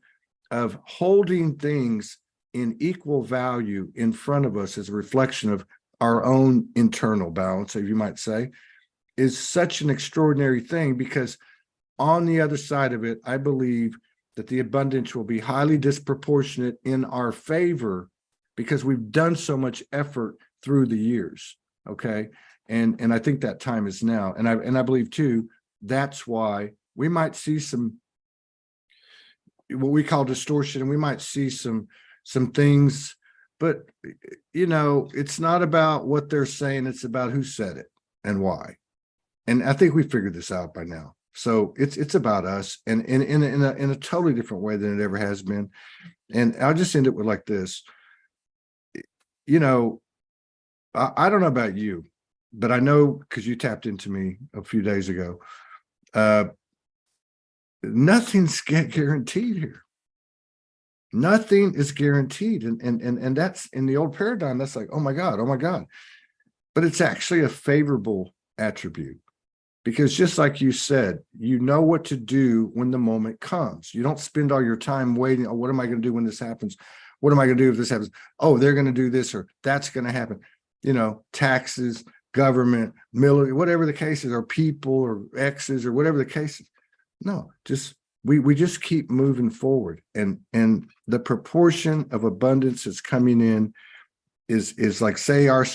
holding things in equal value in front of us as a reflection of our own internal balance, if you might say, is such an extraordinary thing, because on the other side of it, I believe that the abundance will be highly disproportionate in our favor because we've done so much effort through the years. Okay. And I think that time is now. And I believe too, that's why we might see some, what we call distortion, and we might see some things, but it's not about what they're saying, it's about who said it and why. And I think we figured this out by now. So it's about us, and in a totally different way than it ever has been. And I'll just end it with like this. I don't know about you, but I know, because you tapped into me a few days ago, nothing's guaranteed here. Nothing is guaranteed. And that's in the old paradigm, that's like, oh my God. But it's actually a favorable attribute, because just like you said, you know what to do when the moment comes. You don't spend all your time waiting. Oh, what am I going to do when this happens? What am I going to do if this happens? Oh, they're going to do this, or that's going to happen. Taxes, government, military, whatever the case is, or people or exes or whatever the case is. No, just we just keep moving forward, and the proportion of abundance that's coming in is like, say our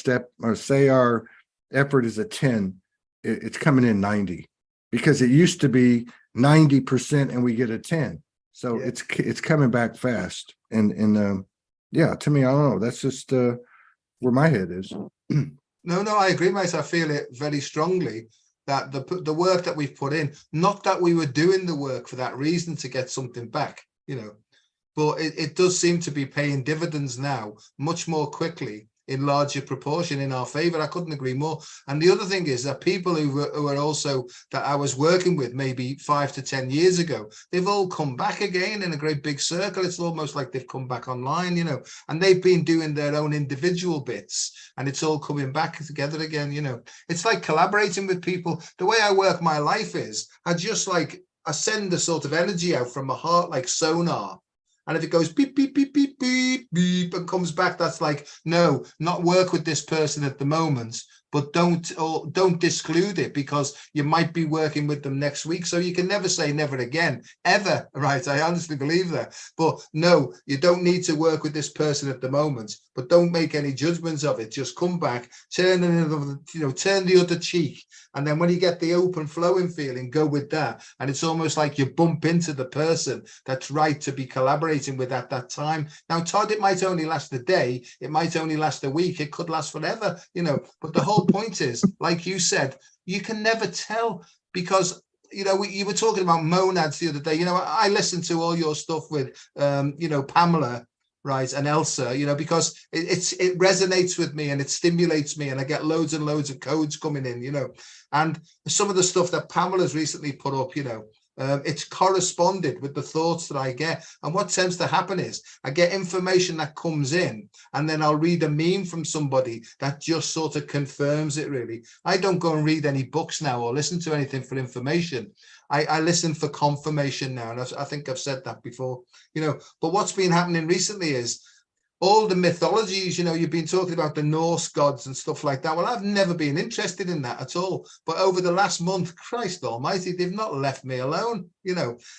effort is a 10, it's coming in 90, because it used to be 90% and we get a 10. So yeah. It's coming back fast, and yeah, to me, I don't know, that's just where my head is. No, I agree, mate. I feel it very strongly, that the work that we've put in, not that we were doing the work for that reason to get something back, but it does seem to be paying dividends now much more quickly, in larger proportion, in our favor. I couldn't agree more. And the other thing is that people who are also, that I was working with maybe 5 to 10 years ago, they've all come back again in a great big circle. It's almost like they've come back online, and they've been doing their own individual bits, and it's all coming back together again. It's like collaborating with people. The way I work my life is, I send a sort of energy out from my heart, like sonar. And if it goes beep, beep, beep, beep, beep, beep, and comes back, that's like, no, not work with this person at the moment, but don't disclude it, because you might be working with them next week. So you can never say never again, ever, right? I honestly believe that. But no, you don't need to work with this person at the moment, but don't make any judgments of it. Just come back, turn the other cheek. And then when you get the open flowing feeling, go with that. And it's almost like you bump into the person that's right to be collaborating with at that time. Now, Todd, it might only last a day. It might only last a week. It could last forever, but the whole point is, like you said, you can never tell, because you were talking about monads the other day. I listened to all your stuff with Pamela, right, and Elsa, because it resonates with me and it stimulates me, and I get loads and loads of codes coming in, and some of the stuff that Pamela's recently put up, it's corresponded with the thoughts that I get. And what tends to happen is I get information that comes in, and then I'll read a meme from somebody that just sort of confirms it, really. I don't go and read any books now or listen to anything for information. I listen for confirmation now, and I think I've said that before, but what's been happening recently is all the mythologies, you've been talking about the Norse gods and stuff like that. Well, I've never been interested in that at all. But over the last month, Christ almighty, they've not left me alone.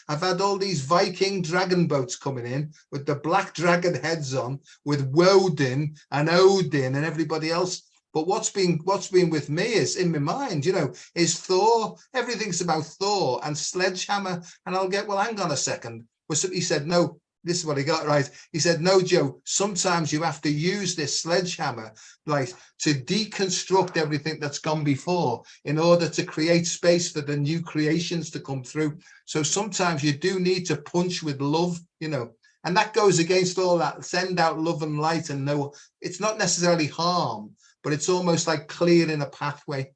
I've had all these Viking dragon boats coming in with the black dragon heads on, with Woden and Odin and everybody else. But what's been with me is, in my mind, is Thor. Everything's about Thor and sledgehammer. And I'll get, well, hang on a second. He said, no. This is what he got right. He said, no, Joe, sometimes you have to use this sledgehammer, like, to deconstruct everything that's gone before in order to create space for the new creations to come through. So sometimes you do need to punch with love, and that goes against all that. Send out love and light, and no, it's not necessarily harm, but it's almost like clearing a pathway,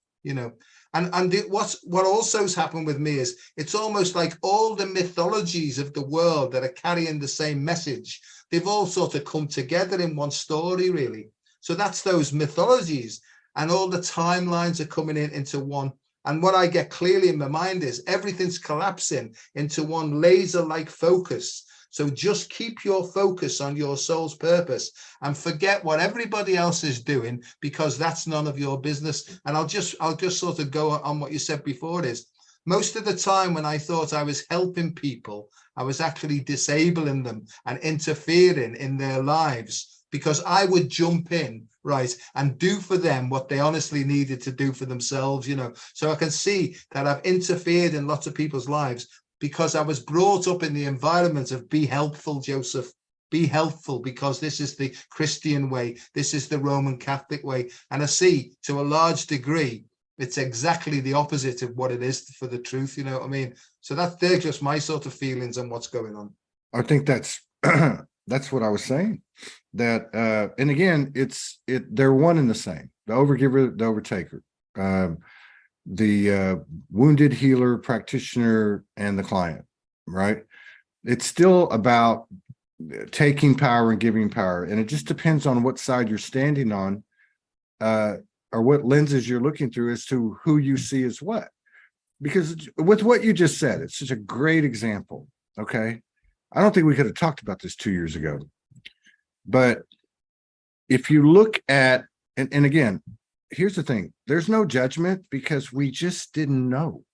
What also has happened with me is it's almost like all the mythologies of the world that are carrying the same message, they've all sort of come together in one story, really. So that's those mythologies, and all the timelines are coming into one. And what I get clearly in my mind is everything's collapsing into one laser-like focus. So just keep your focus on your soul's purpose and forget what everybody else is doing, because that's none of your business. And I'll just sort of go on what you said before. Is most of the time when I thought I was helping people, I was actually disabling them and interfering in their lives, because I would jump in, right, and do for them what they honestly needed to do for themselves, you know. So I can see that I've interfered in lots of people's lives because I was brought up in the environment of be helpful, Joseph, be helpful, because this is the Christian way, this is the Roman Catholic way. And I see to a large degree, it's exactly the opposite of what it is for the truth, you know what I mean? So they're just my sort of feelings on what's going on. I think that's that's what I was saying. That and again, they're one and the same. The overgiver, the overtaker, the wounded healer, practitioner, and the client, right? It's still about taking power and giving power. And it just depends on what side you're standing on, or what lenses you're looking through as to who you see as what. Because with what you just said, it's such a great example. Okay. I don't think we could have talked about this 2 years ago. But if you look at, and again, here's the thing, there's no judgment, because we just didn't know.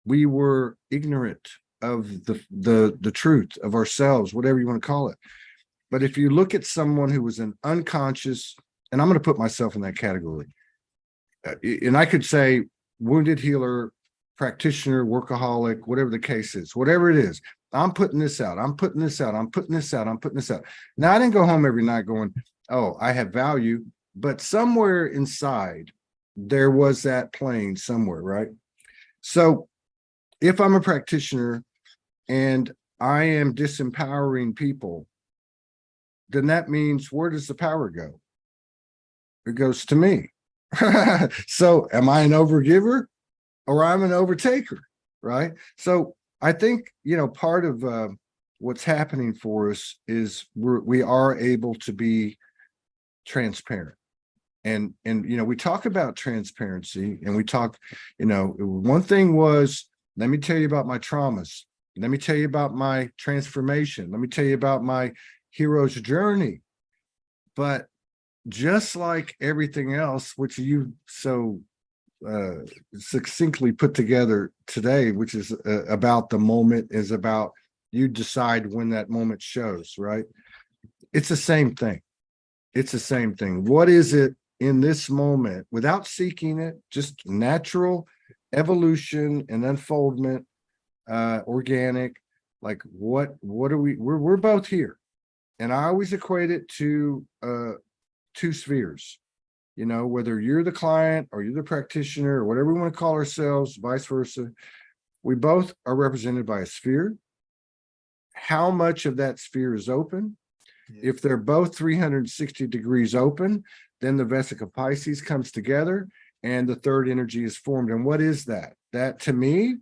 We were ignorant of the truth of ourselves, whatever you want to call it. But if you look at someone who was an unconscious, and I'm going to put myself in that category, and I could say wounded healer, practitioner, workaholic, whatever the case is, whatever it is, I'm putting this out, I'm putting this out, I'm putting this out, I'm putting this out. Now, I didn't go home every night going, oh, I have value, but somewhere inside, there was that playing somewhere, right? So if I'm a practitioner and I am disempowering people, then that means, where does the power go? It goes to me. So am I an overgiver, or I'm an overtaker, right? So I think, part of what's happening for us is we are able to be transparent. And we talk about transparency, and we talk, one thing was, let me tell you about my traumas. Let me tell you about my transformation. Let me tell you about my hero's journey. But just like everything else, which you so succinctly put together today, which is about the moment, is about you decide when that moment shows, right? It's the same thing. It's the same thing. What is it in this moment, without seeking it, just natural evolution and unfoldment, organic, like what are we're both here. And I always equate it to two spheres. Whether you're the client or you're the practitioner or whatever we want to call ourselves, vice versa, we both are represented by a sphere. How much of that sphere is open? Yeah. If they're both 360 degrees open, then the Vesica Pisces comes together and the third energy is formed. And what is that? That to me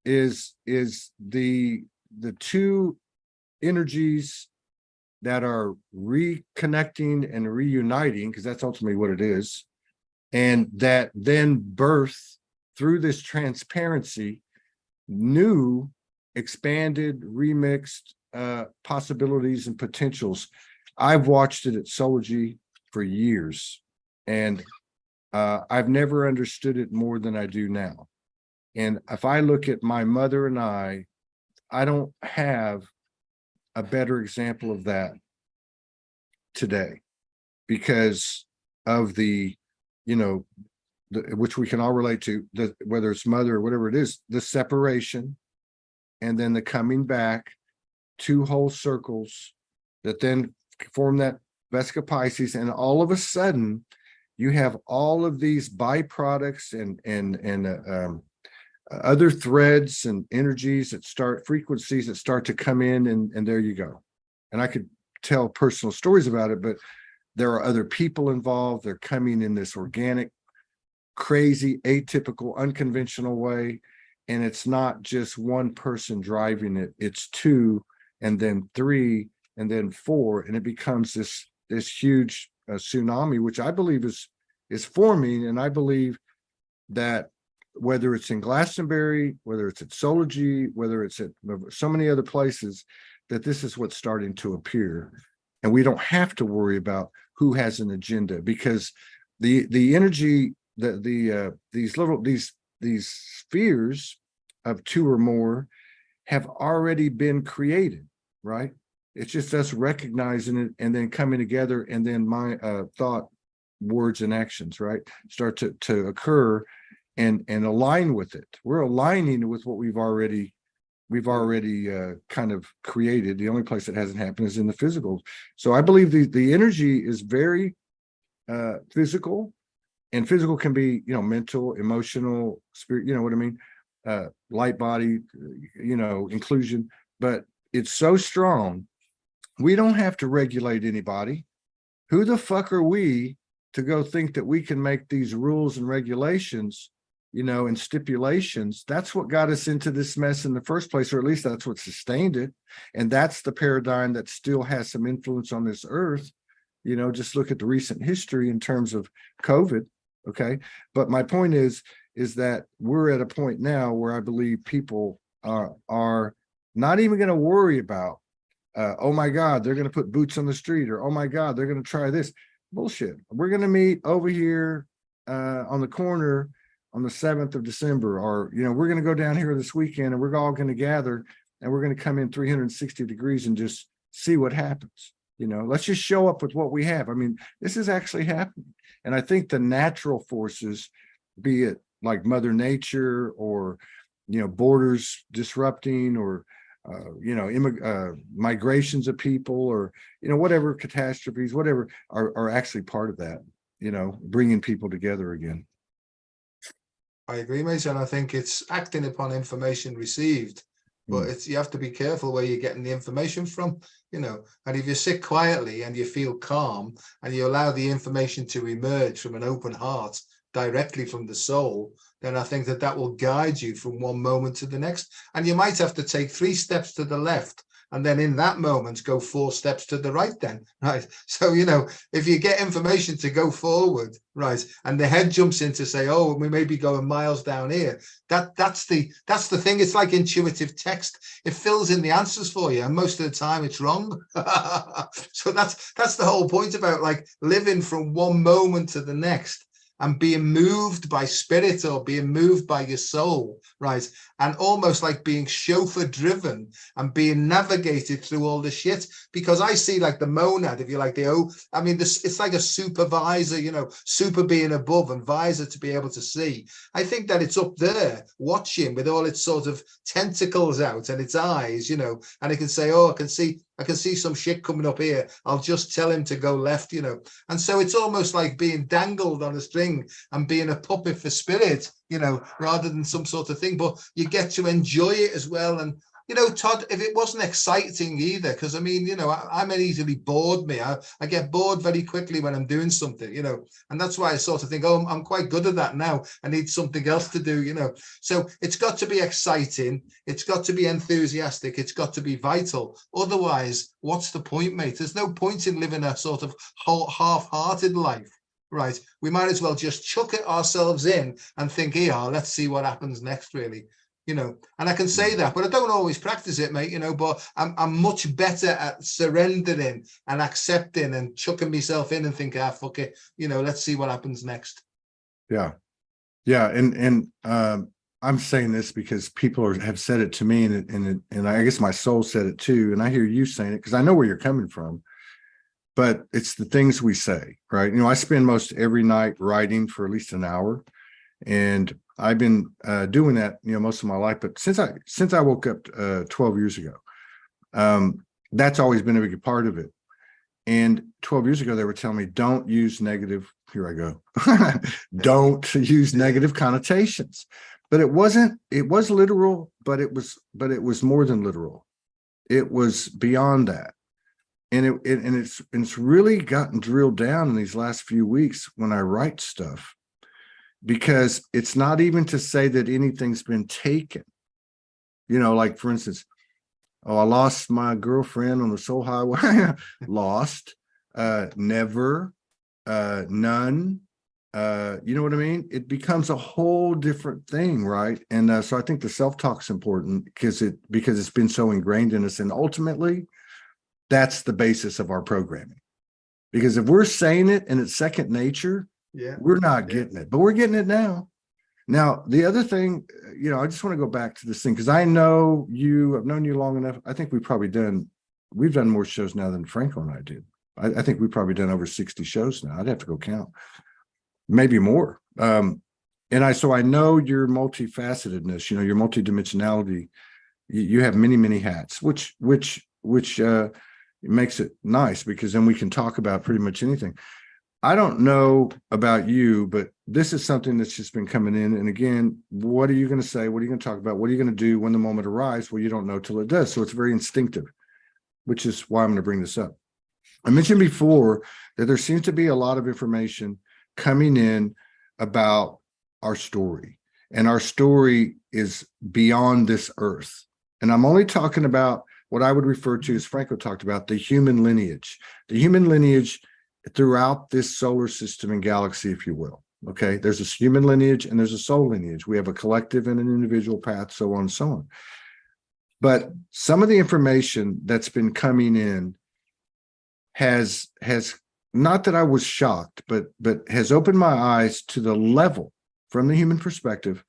is the two energies that are reconnecting and reuniting, because that's ultimately what it is, and that then birth through this transparency new, expanded, remixed possibilities and potentials. I've watched it at Soulogy for years, and I've never understood it more than I do now. And if I look at my mother and I don't have a better example of that today, because of the which we can all relate to, whether it's mother or whatever it is, the separation, and then the coming back, two whole circles that then form that Vesica Pisces, and all of a sudden you have all of these byproducts and other threads and energies that start, frequencies that start to come in, and there you go. And I could tell personal stories about it, but there are other people involved. They're coming in this organic crazy, atypical, unconventional way. And it's not just one person driving it, it's two, and then three, and then four, and it becomes this huge tsunami, which I believe is forming. And I believe that whether it's in Glastonbury, whether it's at Soulology, whether it's at so many other places, that this is what's starting to appear. And we don't have to worry about who has an agenda, because the energy, these spheres of two or more have already been created, right? It's just us recognizing it and then coming together, and then my thought, words, and actions, right, start to occur and align with it. We're aligning with what we've already kind of created. The only place that hasn't happened is in the physical. So I believe the energy is very physical, and physical can be, mental, emotional, spirit, you know what I mean? Light body, inclusion, but it's so strong. We don't have to regulate anybody. Who the fuck are we to go think that we can make these rules and regulations, and stipulations? That's what got us into this mess in the first place, or at least that's what sustained it. And that's the paradigm that still has some influence on this earth. Just look at the recent history in terms of COVID. Okay. But my point is that we're at a point now where I believe people are not even going to worry about, oh my God, they're going to put boots on the street, or, oh my God, they're going to try this. Bullshit. We're going to meet over here on the corner on the 7th of December, or, we're going to go down here this weekend, and we're all going to gather, and we're going to come in 360 degrees and just see what happens. Let's just show up with what we have. I mean, this is actually happening. And I think the natural forces, be it like Mother Nature, or, borders disrupting, or, migrations of people, or, whatever catastrophes, whatever, are actually part of that, bringing people together again. I agree, mate. And I think it's acting upon information received, but you have to be careful where you're getting the information from, and if you sit quietly and you feel calm and you allow the information to emerge from an open heart directly from the soul, then I think that will guide you from one moment to the next. And you might have to take 3 steps to the left, and then in that moment go 4 steps to the right then, right? So, if you get information to go forward, right, and the head jumps in to say, oh, we may be going miles down here, that's the thing. It's like intuitive text. It fills in the answers for you, and most of the time it's wrong. So that's the whole point about like living from one moment to the next, and being moved by spirit, or being moved by your soul, right? And almost like being chauffeur driven and being navigated through all the shit. Because I see like the monad, if you like, it's like a supervisor, super being above and visor to be able to see. I think that it's up there watching with all its sort of tentacles out and its eyes, and it can say, oh, I can see some shit coming up here. I'll just tell him to go left, And so it's almost like being dangled on a string and being a puppet for spirit, rather than some sort of thing. But you get to enjoy it as well. And, Todd, if it wasn't exciting either, because I'm easily bored, me. I get bored very quickly when I'm doing something, and that's why I sort of think, oh, I'm quite good at that now. I need something else to do, So it's got to be exciting. It's got to be enthusiastic. It's got to be vital. Otherwise, what's the point, mate? There's no point in living a sort of half-hearted life. Right, we might as well just chuck it ourselves in and think, yeah, let's see what happens next, really. And I can say that, but I don't always practice it, mate, but I'm much better at surrendering and accepting and chucking myself in and think, fuck it, let's see what happens next. Yeah. And I'm saying this because people have said it to me, and I guess my soul said it too. And I hear you saying it because I know where you're coming from. But it's the things we say, right? I spend most every night writing for at least an hour, and I've been doing that, most of my life. But since I woke up 12 years ago, that's always been a big part of it. And 12 years ago, they were telling me, don't use negative. Here I go. Don't use negative connotations. But it was literal, but it was more than literal. It was beyond that. And it's really gotten drilled down in these last few weeks when I write stuff. because it's not even to say that anything's been taken. Like for instance, I lost my girlfriend on the soul highway. Lost, never, none. You know what I mean? It becomes a whole different thing, right? And so I think the self-talk's important because it's been so ingrained in us, and ultimately, that's the basis of our programming. Because if we're saying it and it's second nature, we're not getting it, but we're getting it now. Now, the other thing, I just want to go back to this thing because I know I've known you long enough. I think we've done more shows now than Franco and I did. I think we've probably done over 60 shows now. I'd have to go count, maybe more. So I know your multifacetedness, your multidimensionality. You have many, many hats, which makes it nice because then we can talk about pretty much anything. I don't know about you, but this is something that's just been coming in. And again, what are you going to say? What are you going to talk about? What are you going to do when the moment arrives? Well, you don't know till it does. So it's very instinctive, which is why I'm going to bring this up. I mentioned before that there seems to be a lot of information coming in about our story. And our story is beyond this earth. And I'm only talking about what I would refer to, as Franco talked about, the human lineage. The human lineage throughout this solar system and galaxy, if you will. Okay, there's a human lineage and there's a soul lineage. We have a collective and an individual path, so on and so on. But some of the information that's been coming in has not that I was shocked, but has opened my eyes to the level, from the human perspective,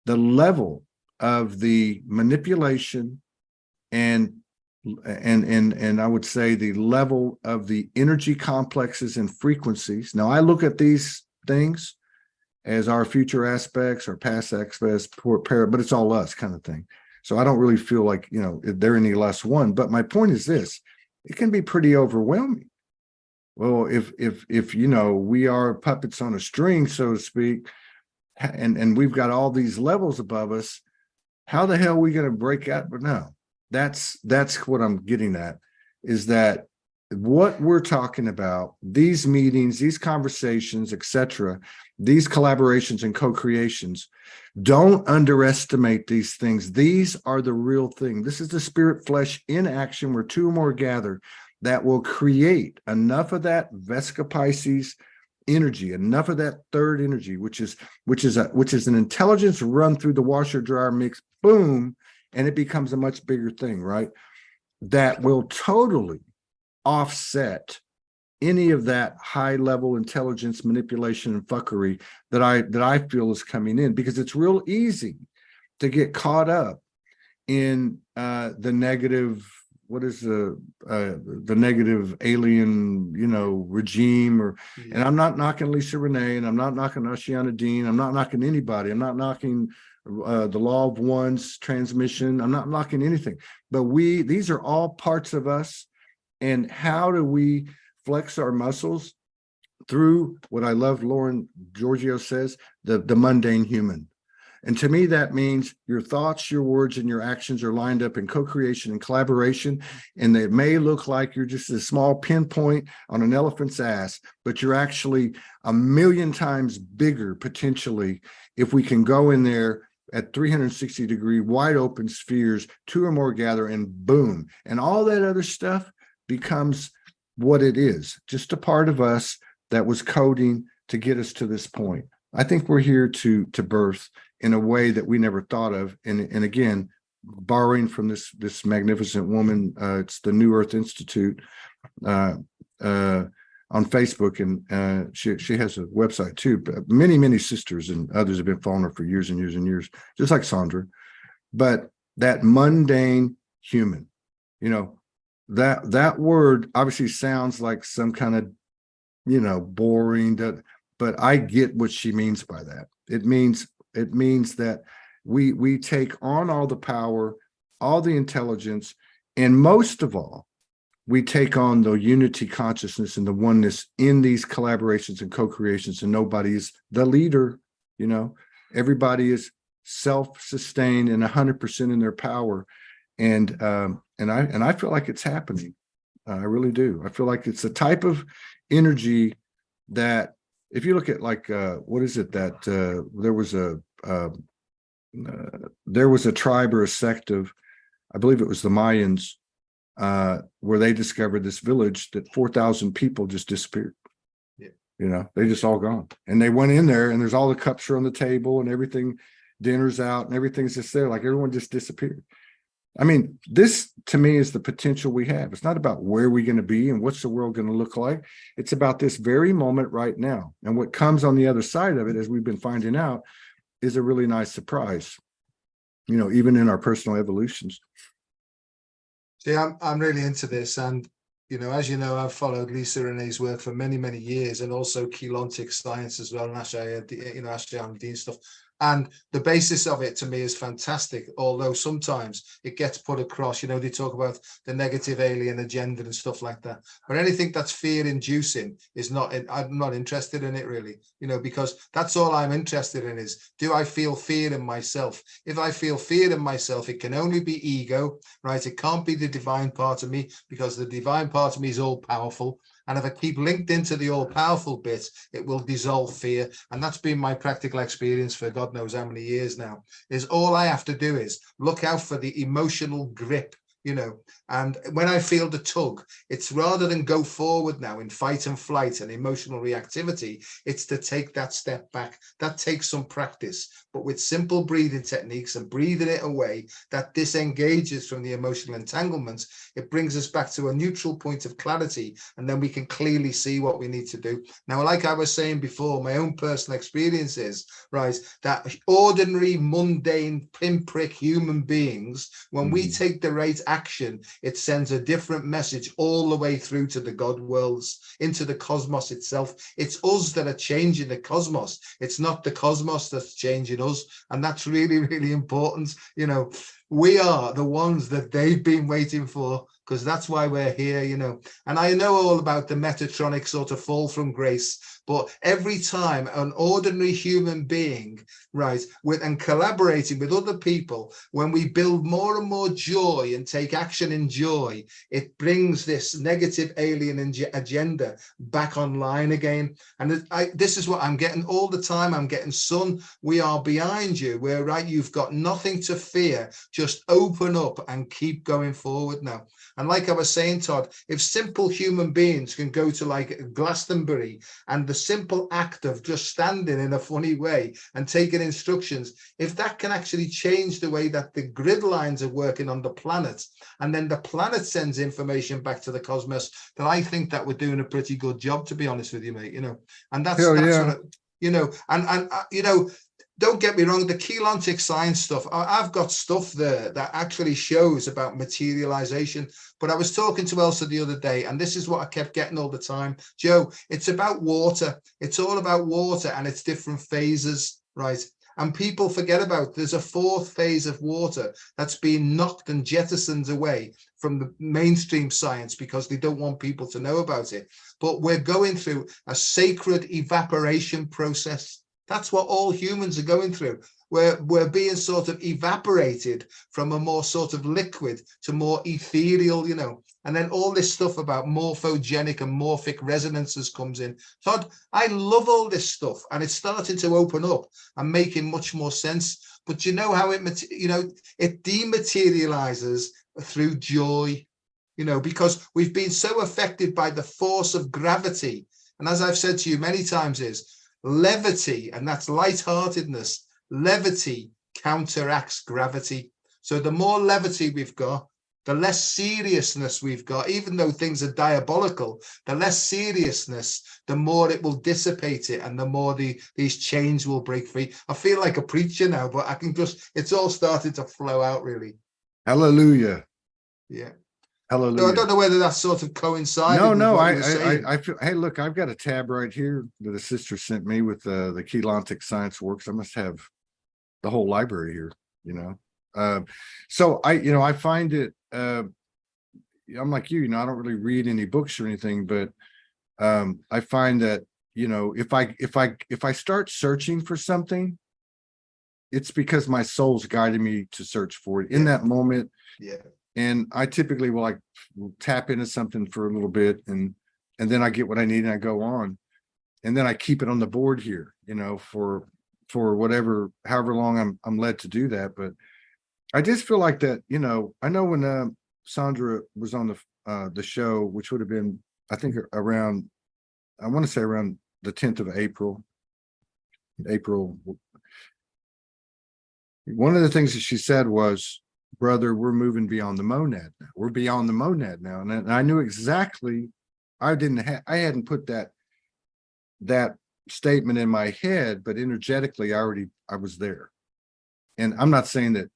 the level of the manipulation and I would say the level of the energy complexes and frequencies. Now, I look at these things as our future aspects, our past aspects, but it's all us kind of thing. So I don't really feel like, they're any less one. But my point is this: it can be pretty overwhelming. Well, if we are puppets on a string, so to speak, and we've got all these levels above us, how the hell are we going to break out? But no. That's what I'm getting at, is that what we're talking about, these meetings, these conversations, etc., these collaborations and co-creations, don't underestimate these things. These are the real thing. This is the spirit flesh in action, where two or more gather, that will create enough of that Vesica Pisces energy, enough of that third energy, which is an intelligence run through the washer dryer mix, boom. And it becomes a much bigger thing, right? That will totally offset any of that high level intelligence manipulation and fuckery that I feel is coming in, because it's real easy to get caught up in the negative. What is the negative alien, regime? And I'm not knocking Lisa Renee, and I'm not knocking Oceana Dean. I'm not knocking anybody. I'm not knocking the law of one's transmission. I'm not knocking anything, but these are all parts of us. And how do we flex our muscles through what I love Lauren Giorgio says, the mundane human? And to me, that means your thoughts, your words, and your actions are lined up in co-creation and collaboration. And it may look like you're just a small pinpoint on an elephant's ass, but you're actually a million times bigger potentially if we can go in there at 360-degree wide open spheres, two or more gather, and boom. And all that other stuff becomes what it is, just a part of us that was coding to get us to this point. I think we're here to birth in a way that we never thought of. And again, borrowing from this magnificent woman, it's the New Earth Institute on Facebook, and she has a website too. But many sisters and others have been following her for years and years and years, just like Sandra. But that mundane human, that word obviously sounds like some kind of boring. But I get what she means by that. It means that we take on all the power, all the intelligence, and most of all, we take on the unity consciousness and the oneness in these collaborations and co-creations, and nobody is the leader. Everybody is self-sustained and 100% in their power. And I feel like it's happening. I really do. I feel like it's a type of energy that if you look at like what is it that there was a tribe or a sect of, I believe it was the Mayans, where they discovered this village that 4,000 people just disappeared. Yeah. You know, they just all gone. And they went in there and there's all the cups are on the table and everything, dinner's out and everything's just there. Like everyone just disappeared. I mean, this to me is the potential we have. It's not about where we're going to be and what's the world going to look like. It's about this very moment right now. And what comes on the other side of it, as we've been finding out, is a really nice surprise, you know, even in our personal evolutions. See, I'm really into this, and you know, as you know, I've followed Lisa Renee's work for many years, and also Keylontic science as well, and actually, you know, Ashley and Dean stuff. And the basis of it to me is fantastic, although sometimes it gets put across, you know, they talk about the negative alien agenda and stuff like that. But anything that's fear inducing is not, I'm not interested in it really, you know, because that's all I'm interested in is, do I feel fear in myself? If I feel fear in myself, it can only be ego, right? It can't be the divine part of me, because the divine part of me is all powerful. And if I keep linked into the all-powerful bit, it will dissolve fear. And that's been my practical experience for God knows how many years now, is all I have to do is look out for the emotional grip, you know. And when I feel the tug, it's rather than go forward now in fight and flight and emotional reactivity, it's to take that step back. That takes some practice, but with simple breathing techniques and breathing it away, that disengages from the emotional entanglements, it brings us back to a neutral point of clarity, and then we can clearly see what we need to do. Now, like I was saying before, my own personal experience is, right, that ordinary, mundane, pinprick human beings, when we take the right action, it sends a different message all the way through to the God worlds, into the cosmos itself. It's us that are changing the cosmos. It's not the cosmos that's changing us. And that's really important. You know, we are the ones that they've been waiting for, because that's why we're here, you know. And I know all about the Metatronic sort of fall from grace, but every time an ordinary human being, right, and collaborating with other people, when we build more and more joy and take action in joy, it brings this negative alien agenda back online again. And this is what I'm getting all the time. I'm getting, son, we are behind you. We're right. You've got nothing to fear. Just open up and keep going forward now. And like I was saying, Todd, if simple human beings can go to like Glastonbury, and the simple act of just standing in a funny way and taking instructions, if that can actually change the way that the grid lines are working on the planet, and then the planet sends information back to the cosmos, then I think that we're doing a pretty good job, to be honest with you, mate, you know. And that's what I, you know, and you know, don't get me wrong, the Keylontic science stuff, I've got stuff there that actually shows about materialization. But I was talking to Elsa the other day, and this is what I kept getting all the time. Joe, it's about water. It's all about water and its different phases, right? And people forget about, there's a fourth phase of water that's being knocked and jettisoned away from the mainstream science because they don't want people to know about it. But we're going through a sacred evaporation process. That's what all humans are going through. We're being sort of evaporated from a more sort of liquid to more ethereal, you know. And then all this stuff about morphogenic and morphic resonances comes in. Todd, I love all this stuff, and it's starting to open up and making much more sense. But you know how it, you know, it dematerializes through joy, you know, because we've been so affected by the force of gravity. And as I've said to you many times, is levity, and that's lightheartedness. Levity counteracts gravity. So the more levity we've got, the less seriousness we've got. Even though things are diabolical, the less seriousness, the more it will dissipate it, and the more these chains will break free. I feel like a preacher now, but I can just, it's all starting to flow out really. Hallelujah. Yeah. Hallelujah. So I don't know whether that sort of coincided. No, with what you were saying. I feel, hey, look, I've got a tab right here that a sister sent me with the Keylontic Science Works. I must have the whole library here, you know. So I find it, I'm like you know, I don't really read any books or anything, but I find that, you know, if I start searching for something, it's because my soul's guiding me to search for it in that moment. Yeah. And I typically will tap into something for a little bit, and then I get what I need and I go on. and then I keep it on the board here, for whatever, however long I'm led to do that. But I just feel like that, I know when Sandra was on the show, which would have been, I think around, I want to say around the 10th of April. One of the things that she said was, brother, we're moving beyond the monad now. We're beyond the monad now. And I knew exactly, I hadn't put that statement in my head, but energetically I was there. And I'm not saying that,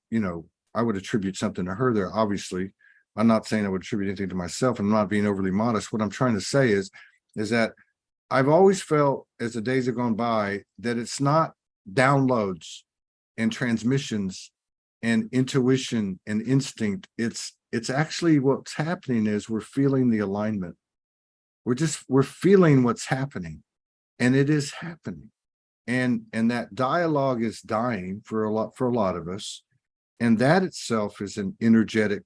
I would attribute something to her there. Obviously, I'm not saying I would attribute anything to myself. I'm not being overly modest. What I'm trying to say is that I've always felt, as the days have gone by, that it's not downloads and transmissions and intuition and instinct. It's actually what's happening is we're feeling the alignment. We're feeling what's happening, and it is happening. And that dialogue is dying for a lot of us. And that itself is an energetic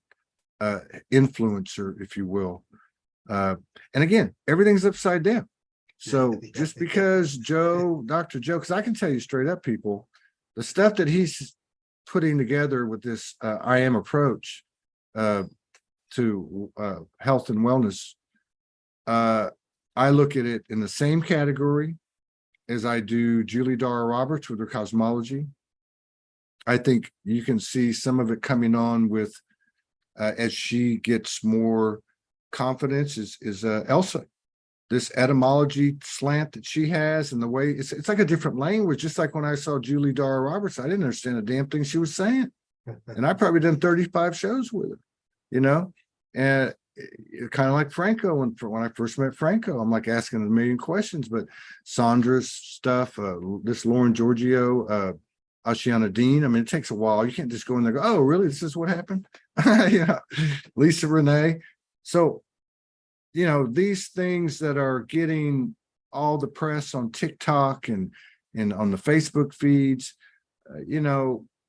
influencer, if you will. And again, everything's upside down. So just because Dr. Joe, because I can tell you straight up, people, the stuff that he's putting together with this I am approach to health and wellness, I look at it in the same category as I do Julie Dara Roberts with her cosmology. I think you can see some of it coming on with as she gets more confidence is Elsa. This etymology slant that she has, and the way it's like a different language. Just like when I saw Julie Dara Roberts, I didn't understand a damn thing she was saying, and I probably done 35 shows with her, and kind of like Franco. When I first met Franco, I'm like asking a million questions. But Sandra's stuff, this Lauren Giorgio, Ashiana Dean. I mean, it takes a while. You can't just go in there and go, oh, really? This is what happened? Lisa Renee. So, these things that are getting all the press on TikTok and on the Facebook feeds,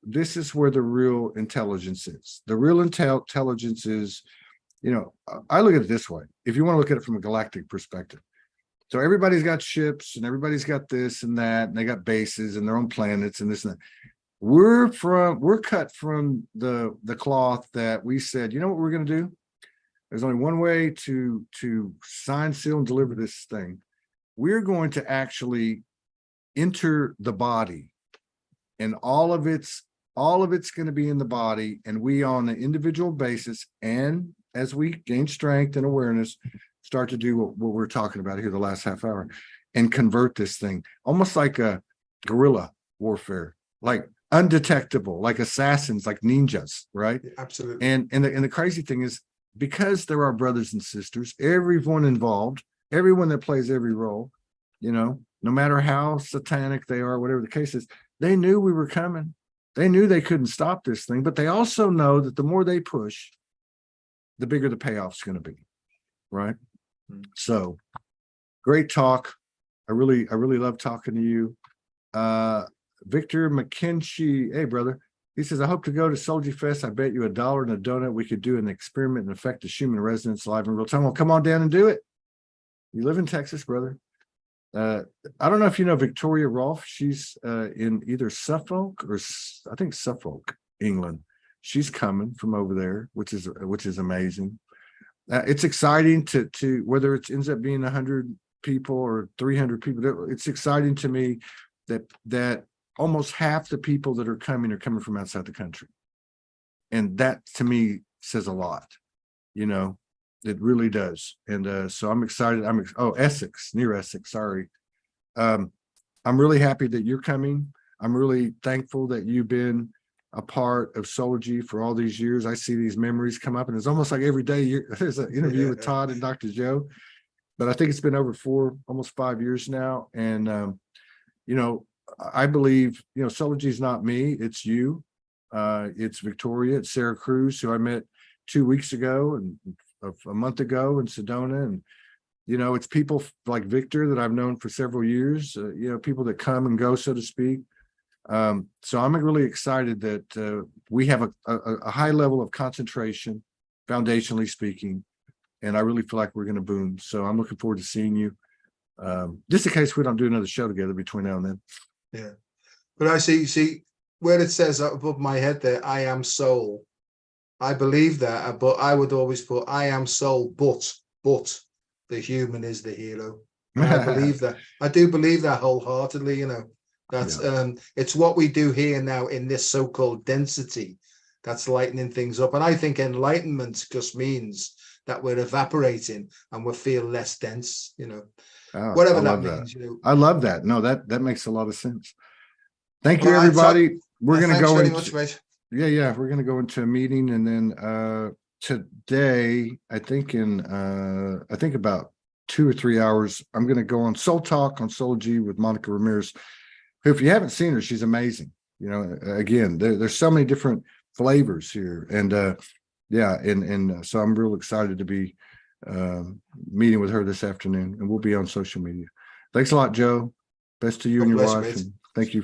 this is where the real intelligence is. The real intelligence is, I look at it this way. If you want to look at it from a galactic perspective. So everybody's got ships and everybody's got this and that, and they got bases and their own planets and this and that. We're cut from the cloth that we said, you know what we're going to do? There's only one way to sign, seal, and deliver this thing. We're going to actually enter the body, and all of it's going to be in the body, and we on an individual basis, and as we gain strength and awareness, start to do what we're talking about here the last half hour, and convert this thing almost like a guerrilla warfare, like undetectable, like assassins, like ninjas, right? Absolutely. And the crazy thing is, because there are brothers and sisters, everyone involved, everyone that plays every role, no matter how satanic they are, whatever the case is, they knew we were coming. They knew they couldn't stop this thing, but they also know that the more they push, the bigger the payoff's going to be, right? Mm-hmm. So, great talk. I really love talking to you. Victor McKenzie, hey brother. He says, I hope to go to Soldier Fest. I bet you $1 and a donut we could do an experiment and affect the Schumann resonance live in real time. Well, come on down and do it. You live in Texas, brother. I don't know if you know Victoria Rolfe. She's in either Suffolk or I think Suffolk, England. She's coming from over there, which is amazing. It's exciting to whether it ends up being 100 people or 300 people. It's exciting to me that almost half the people that are coming from outside the country. And that to me says a lot, it really does. And so I'm excited. Essex, near Essex. Sorry. I'm really happy that you're coming. I'm really thankful that you've been a part of Soulgy for all these years. I see these memories come up, and it's almost like every day there's an interview with Todd and Dr. Joe, but I think it's been over almost 5 years now. And, I believe, Soulgy is not me, it's you. It's Victoria, it's Sarah Cruz, who I met 2 weeks ago and a month ago in Sedona. And, it's people like Victor that I've known for several years, people that come and go, so to speak. So I'm really excited that we have a high level of concentration, foundationally speaking, and I really feel like we're going to boom. So I'm looking forward to seeing you. just in case we don't do another show together between now and then. Yeah. But I see where it says above my head there, I am soul. I believe that, but I would always put I am soul, but the human is the hero. And I believe that. I do believe that wholeheartedly, you know. That's it's what we do here now in this so-called density that's lightening things up. And I think enlightenment just means that we're evaporating and we feel less dense, you know. Whatever that means, you know. I love that. No, that makes a lot of sense. Thank you, Well, everybody. We're going to go very into much, mate. yeah, we're going to go into a meeting, and then today, I think about 2 or 3 hours, I'm going to go on Soul Talk on Soul G with Monica Ramirez, who, if you haven't seen her, she's amazing. You know, again, there's so many different flavors here, and so I'm real excited to be meeting with her this afternoon, and we'll be on social media. Thanks a lot, Joe. Best to you and your wife, and thank you.